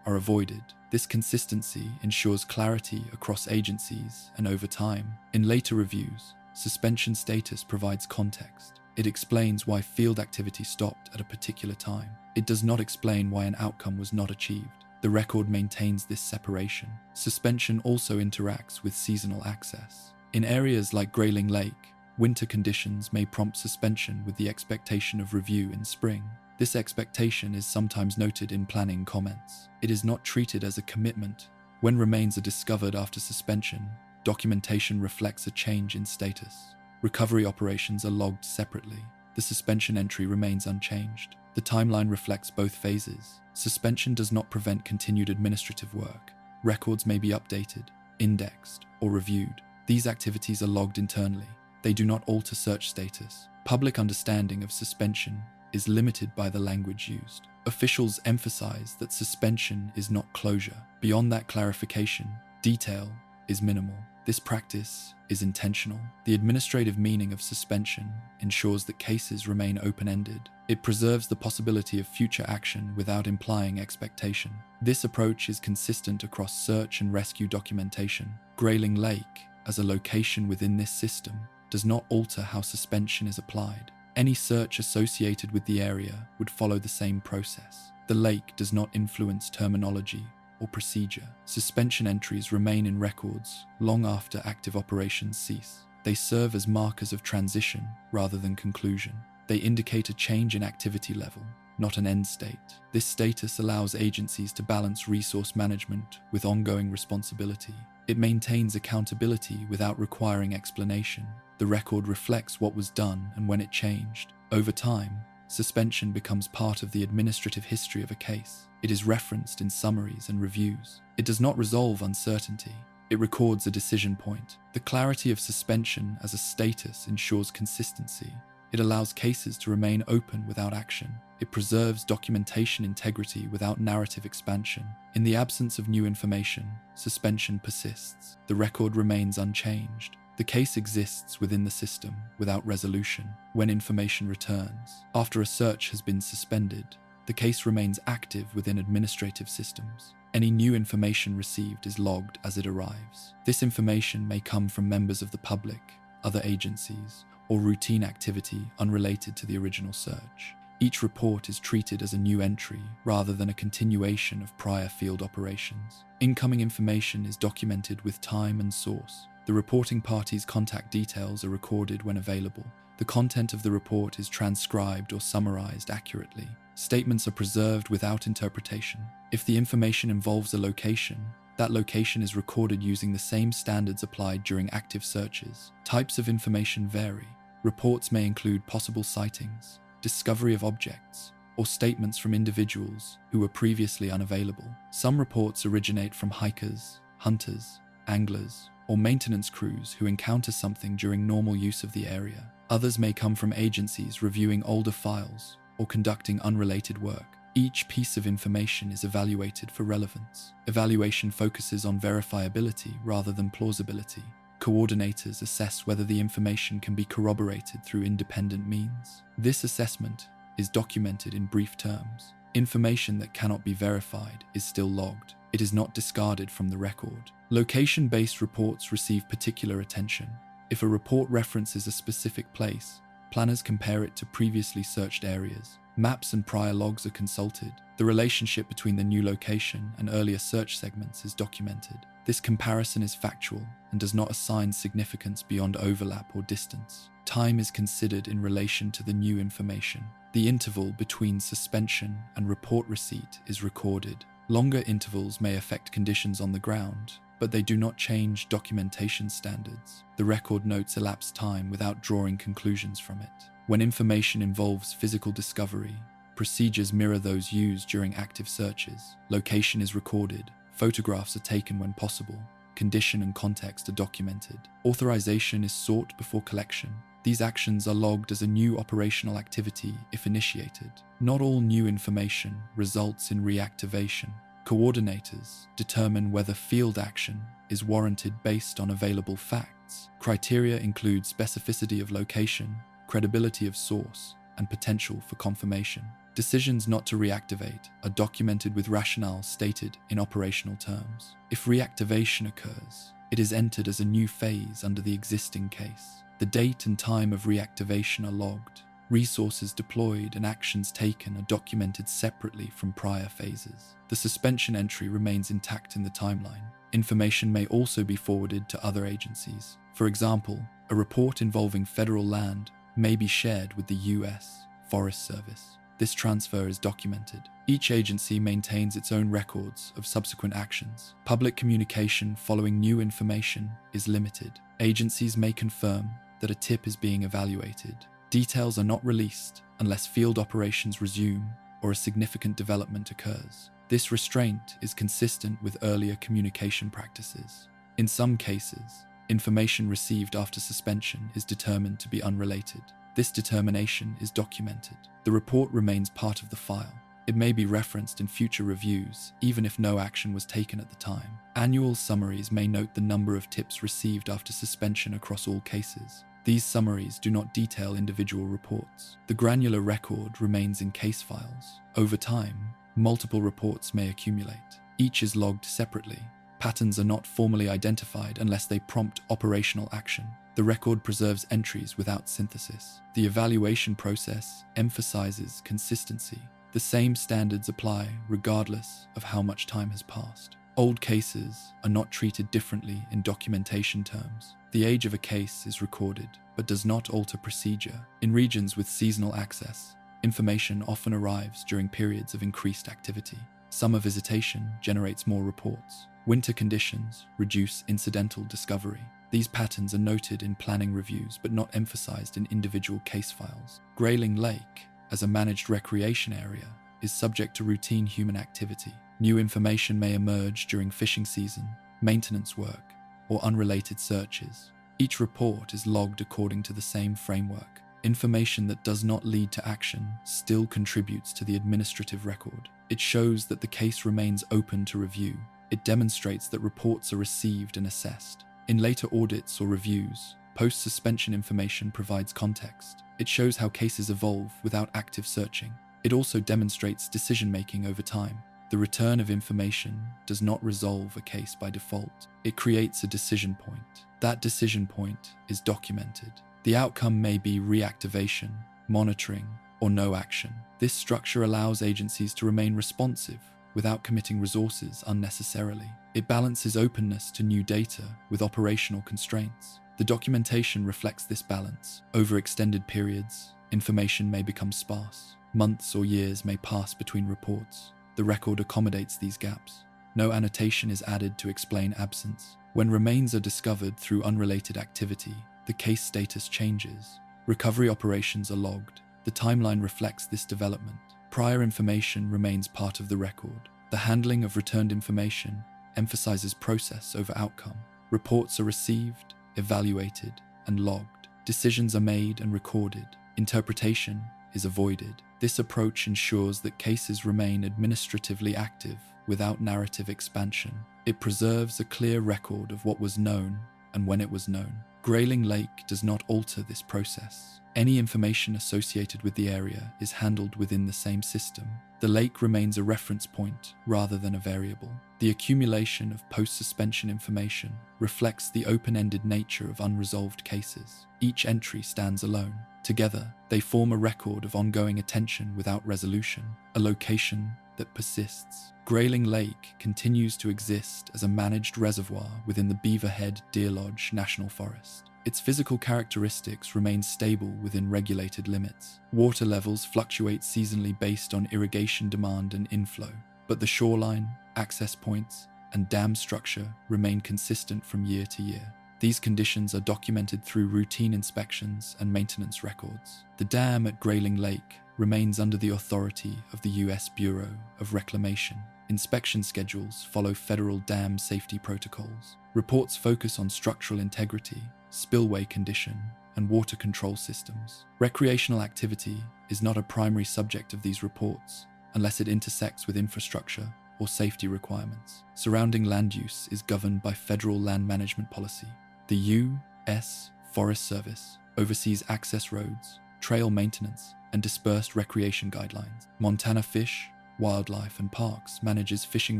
are avoided. This consistency ensures clarity across agencies and over time. In later reviews, suspension status provides context. It explains why field activity stopped at a particular time. It does not explain why an outcome was not achieved. The record maintains this separation. Suspension also interacts with seasonal access. In areas like Grayling Lake, winter conditions may prompt suspension with the expectation of review in spring. This expectation is sometimes noted in planning comments. It is not treated as a commitment. When remains are discovered after suspension, documentation reflects a change in status. Recovery operations are logged separately. The suspension entry remains unchanged. The timeline reflects both phases. Suspension does not prevent continued administrative work. Records may be updated, indexed, or reviewed. These activities are logged internally. They do not alter search status. Public understanding of suspension is limited by the language used. Officials emphasize that suspension is not closure. Beyond that clarification, detail is minimal. This practice is intentional. The administrative meaning of suspension ensures that cases remain open-ended. It preserves the possibility of future action without implying expectation. This approach is consistent across search and rescue documentation. Grayling Lake, as a location within this system, does not alter how suspension is applied. Any search associated with the area would follow the same process. The lake does not influence terminology or procedure. Suspension entries remain in records long after active operations cease. They serve as markers of transition rather than conclusion. They indicate a change in activity level, not an end state. This status allows agencies to balance resource management with ongoing responsibility. It maintains accountability without requiring explanation. The record reflects what was done and when it changed. Over time, suspension becomes part of the administrative history of a case. It is referenced in summaries and reviews. It does not resolve uncertainty. It records a decision point. The clarity of suspension as a status ensures consistency. It allows cases to remain open without action. It preserves documentation integrity without narrative expansion. In the absence of new information, suspension persists. The record remains unchanged. The case exists within the system without resolution. When information returns, after a search has been suspended, the case remains active within administrative systems. Any new information received is logged as it arrives. This information may come from members of the public, other agencies, or routine activity unrelated to the original search. Each report is treated as a new entry rather than a continuation of prior field operations. Incoming information is documented with time and source. The reporting party's contact details are recorded when available. The content of the report is transcribed or summarized accurately. Statements are preserved without interpretation. If the information involves a location, that location is recorded using the same standards applied during active searches. Types of information vary. Reports may include possible sightings, discovery of objects, or statements from individuals who were previously unavailable. Some reports originate from hikers, hunters, anglers, or maintenance crews who encounter something during normal use of the area. Others may come from agencies reviewing older files or conducting unrelated work. Each piece of information is evaluated for relevance. Evaluation focuses on verifiability rather than plausibility. Coordinators assess whether the information can be corroborated through independent means. This assessment is documented in brief terms. Information that cannot be verified is still logged. It is not discarded from the record. Location-based reports receive particular attention. If a report references a specific place, planners compare it to previously searched areas. Maps and prior logs are consulted. The relationship between the new location and earlier search segments is documented. This comparison is factual and does not assign significance beyond overlap or distance. Time is considered in relation to the new information. The interval between suspension and report receipt is recorded. Longer intervals may affect conditions on the ground, but they do not change documentation standards. The record notes elapsed time without drawing conclusions from it. When information involves physical discovery, procedures mirror those used during active searches. Location is recorded, photographs are taken when possible, condition and context are documented. Authorization is sought before collection. These actions are logged as a new operational activity if initiated. Not all new information results in reactivation. Coordinators determine whether field action is warranted based on available facts. Criteria include specificity of location, credibility of source, and potential for confirmation. Decisions not to reactivate are documented with rationale stated in operational terms. If reactivation occurs, it is entered as a new phase under the existing case. The date and time of reactivation are logged. Resources deployed and actions taken are documented separately from prior phases. The suspension entry remains intact in the timeline. Information may also be forwarded to other agencies. For example, a report involving federal land may be shared with the U.S. Forest Service. This transfer is documented. Each agency maintains its own records of subsequent actions. Public communication following new information is limited. Agencies may confirm that a tip is being evaluated. Details are not released unless field operations resume or a significant development occurs. This restraint is consistent with earlier communication practices. In some cases, information received after suspension is determined to be unrelated. This determination is documented. The report remains part of the file. It may be referenced in future reviews, even if no action was taken at the time. Annual summaries may note the number of tips received after suspension across all cases. These summaries do not detail individual reports. The granular record remains in case files. Over time, multiple reports may accumulate. Each is logged separately. Patterns are not formally identified unless they prompt operational action. The record preserves entries without synthesis. The evaluation process emphasizes consistency. The same standards apply regardless of how much time has passed. Old cases are not treated differently in documentation terms. The age of a case is recorded, but does not alter procedure. In regions with seasonal access, information often arrives during periods of increased activity. Summer visitation generates more reports. Winter conditions reduce incidental discovery. These patterns are noted in planning reviews but not emphasized in individual case files. Grayling Lake, as a managed recreation area, is subject to routine human activity. New information may emerge during fishing season, maintenance work, or unrelated searches. Each report is logged according to the same framework. Information that does not lead to action still contributes to the administrative record. It shows that the case remains open to review. It demonstrates that reports are received and assessed. In later audits or reviews, post-suspension information provides context. It shows how cases evolve without active searching. It also demonstrates decision-making over time. The return of information does not resolve a case by default. It creates a decision point. That decision point is documented. The outcome may be reactivation, monitoring, or no action. This structure allows agencies to remain responsive without committing resources unnecessarily. It balances openness to new data with operational constraints. The documentation reflects this balance. Over extended periods, information may become sparse. Months or years may pass between reports. The record accommodates these gaps. No annotation is added to explain absence. When remains are discovered through unrelated activity, the case status changes. Recovery operations are logged. The timeline reflects this development. Prior information remains part of the record. The handling of returned information emphasizes process over outcome. Reports are received, evaluated, and logged. Decisions are made and recorded. Interpretation is avoided. This approach ensures that cases remain administratively active without narrative expansion. It preserves a clear record of what was known and when it was known. Grayling Lake does not alter this process. Any information associated with the area is handled within the same system. The lake remains a reference point rather than a variable. The accumulation of post-suspension information reflects the open-ended nature of unresolved cases. Each entry stands alone. Together, they form a record of ongoing attention without resolution, a location that persists. Grayling Lake continues to exist as a managed reservoir within the Beaverhead Deer Lodge National Forest. Its physical characteristics remain stable within regulated limits. Water levels fluctuate seasonally based on irrigation demand and inflow, but the shoreline, access points, and dam structure remain consistent from year to year. These conditions are documented through routine inspections and maintenance records. The dam at Grayling Lake remains under the authority of the U.S. Bureau of Reclamation. Inspection schedules follow federal dam safety protocols. Reports focus on structural integrity, spillway condition, and water control systems. Recreational activity is not a primary subject of these reports unless it intersects with infrastructure or safety requirements. Surrounding land use is governed by federal land management policy. The U.S. Forest Service oversees access roads, trail maintenance, and dispersed recreation guidelines. Montana Fish, Wildlife and Parks manages fishing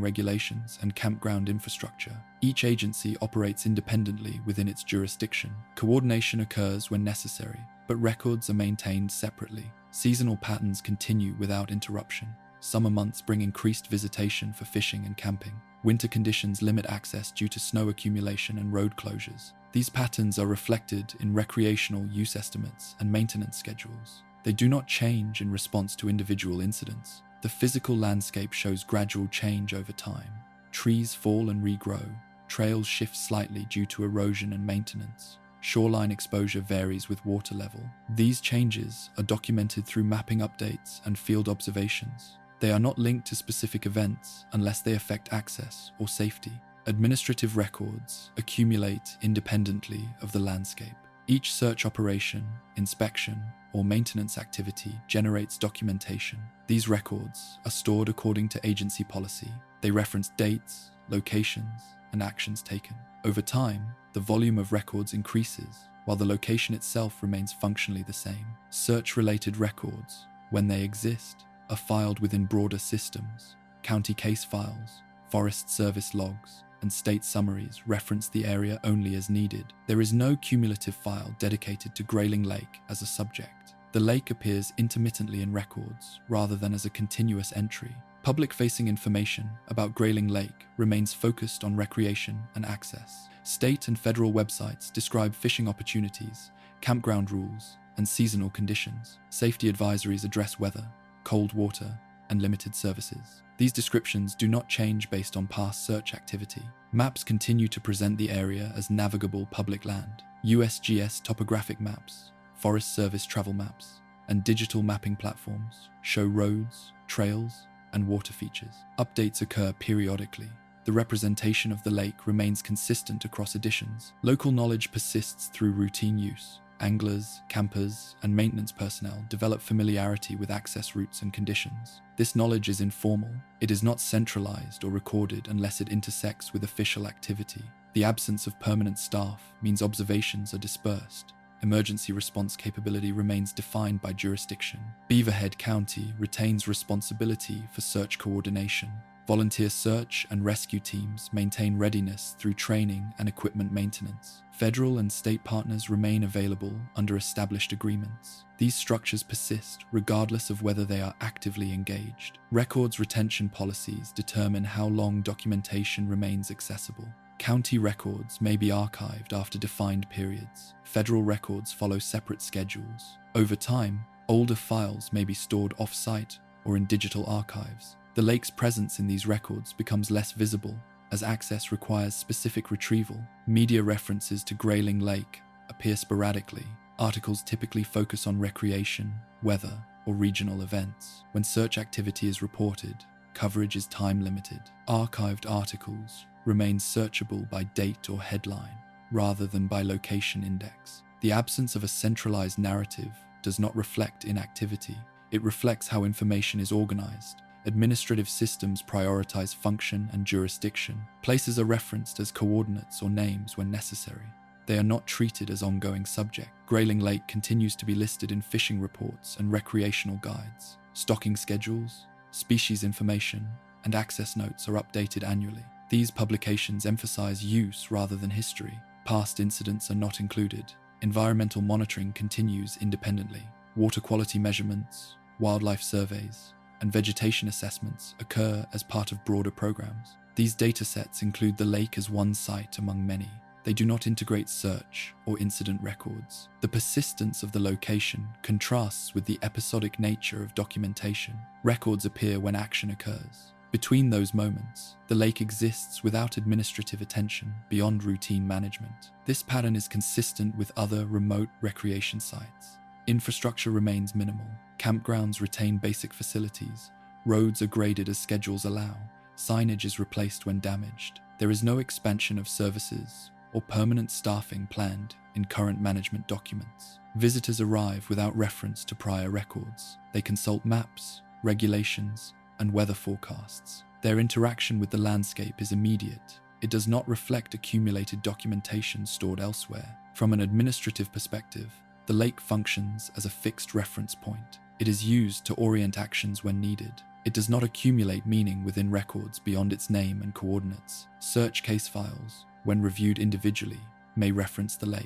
regulations and campground infrastructure. Each agency operates independently within its jurisdiction. Coordination occurs when necessary, but records are maintained separately. Seasonal patterns continue without interruption. Summer months bring increased visitation for fishing and camping. Winter conditions limit access due to snow accumulation and road closures. These patterns are reflected in recreational use estimates and maintenance schedules. They do not change in response to individual incidents. The physical landscape shows gradual change over time. Trees fall and regrow. Trails shift slightly due to erosion and maintenance. Shoreline exposure varies with water level. These changes are documented through mapping updates and field observations. They are not linked to specific events unless they affect access or safety. Administrative records accumulate independently of the landscape. Each search operation, inspection, or maintenance activity generates documentation. These records are stored according to agency policy. They reference dates, locations, and actions taken. Over time, the volume of records increases, while the location itself remains functionally the same. Search-related records, when they exist, are filed within broader systems. County case files, Forest Service logs, and state summaries reference the area only as needed. There is no cumulative file dedicated to Grayling Lake as a subject. The lake appears intermittently in records rather than as a continuous entry. Public-facing information about Grayling Lake remains focused on recreation and access. State and federal websites describe fishing opportunities, campground rules, and seasonal conditions. Safety advisories address weather, cold water, and limited services. These descriptions do not change based on past search activity. Maps continue to present the area as navigable public land. USGS topographic maps, Forest Service travel maps, and digital mapping platforms show roads, trails, and water features. Updates occur periodically. The representation of the lake remains consistent across editions. Local knowledge persists through routine use. Anglers, campers, and maintenance personnel develop familiarity with access routes and conditions. This knowledge is informal. It is not centralized or recorded unless it intersects with official activity. The absence of permanent staff means observations are dispersed. Emergency response capability remains defined by jurisdiction. Beaverhead County retains responsibility for search coordination. Volunteer search and rescue teams maintain readiness through training and equipment maintenance. Federal and state partners remain available under established agreements. These structures persist regardless of whether they are actively engaged. Records retention policies determine how long documentation remains accessible. County records may be archived after defined periods. Federal records follow separate schedules. Over time, older files may be stored off-site or in digital archives. The lake's presence in these records becomes less visible as access requires specific retrieval. Media references to Grayling Lake appear sporadically. Articles typically focus on recreation, weather, or regional events. When search activity is reported, coverage is time-limited. Archived articles remain searchable by date or headline, rather than by location index. The absence of a centralized narrative does not reflect inactivity. It reflects how information is organized. Administrative systems prioritize function and jurisdiction. Places are referenced as coordinates or names when necessary. They are not treated as ongoing subject. Grayling Lake continues to be listed in fishing reports and recreational guides. Stocking schedules, species information, and access notes are updated annually. These publications emphasize use rather than history. Past incidents are not included. Environmental monitoring continues independently. Water quality measurements, wildlife surveys, and vegetation assessments occur as part of broader programs. These datasets include the lake as one site among many. They do not integrate search or incident records. The persistence of the location contrasts with the episodic nature of documentation. Records appear when action occurs. Between those moments, the lake exists without administrative attention beyond routine management. This pattern is consistent with other remote recreation sites. Infrastructure remains minimal. Campgrounds retain basic facilities. Roads are graded as schedules allow. Signage is replaced when damaged. There is no expansion of services or permanent staffing planned in current management documents. Visitors arrive without reference to prior records. They consult maps, regulations, and weather forecasts. Their interaction with the landscape is immediate. It does not reflect accumulated documentation stored elsewhere. From an administrative perspective, the lake functions as a fixed reference point. It is used to orient actions when needed. It does not accumulate meaning within records beyond its name and coordinates. Search case files, when reviewed individually, may reference the lake.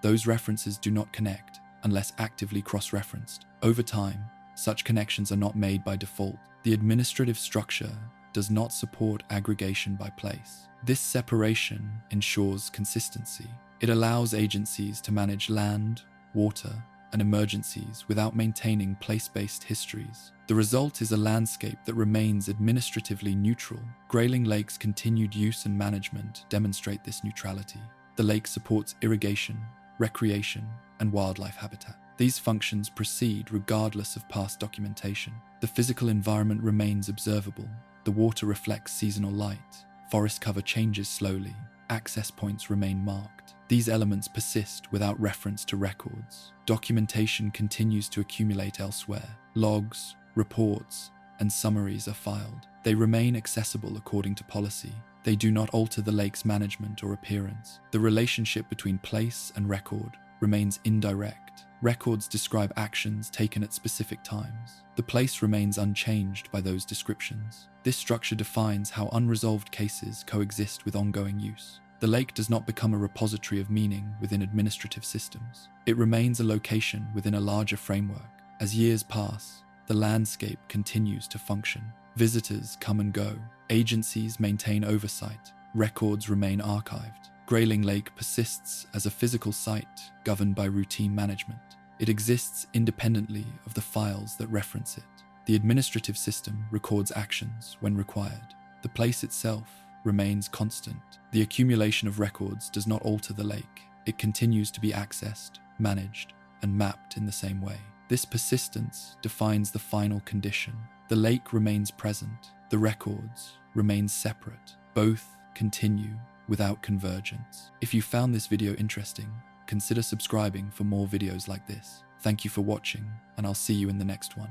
Those references do not connect unless actively cross-referenced. Over time, such connections are not made by default. The administrative structure does not support aggregation by place. This separation ensures consistency. It allows agencies to manage land, water, and emergencies without maintaining place-based histories. The result is a landscape that remains administratively neutral. Grayling Lake's continued use and management demonstrate this neutrality. The lake supports irrigation, recreation, and wildlife habitat. These functions proceed regardless of past documentation. The physical environment remains observable. The water reflects seasonal light. Forest cover changes slowly. Access points remain marked. These elements persist without reference to records. Documentation continues to accumulate elsewhere. Logs, reports, and summaries are filed. They remain accessible according to policy. They do not alter the lake's management or appearance. The relationship between place and record remains indirect. Records describe actions taken at specific times. The place remains unchanged by those descriptions. This structure defines how unresolved cases coexist with ongoing use. The lake does not become a repository of meaning within administrative systems. It remains a location within a larger framework. As years pass, the landscape continues to function. Visitors come and go. Agencies maintain oversight. Records remain archived. Grayling Lake persists as a physical site governed by routine management. It exists independently of the files that reference it. The administrative system records actions when required. The place itself remains constant. The accumulation of records does not alter the lake. It continues to be accessed, managed, and mapped in the same way. This persistence defines the final condition. The lake remains present. The records remain separate. Both continue without convergence. If you found this video interesting, consider subscribing for more videos like this. Thank you for watching, and I'll see you in the next one.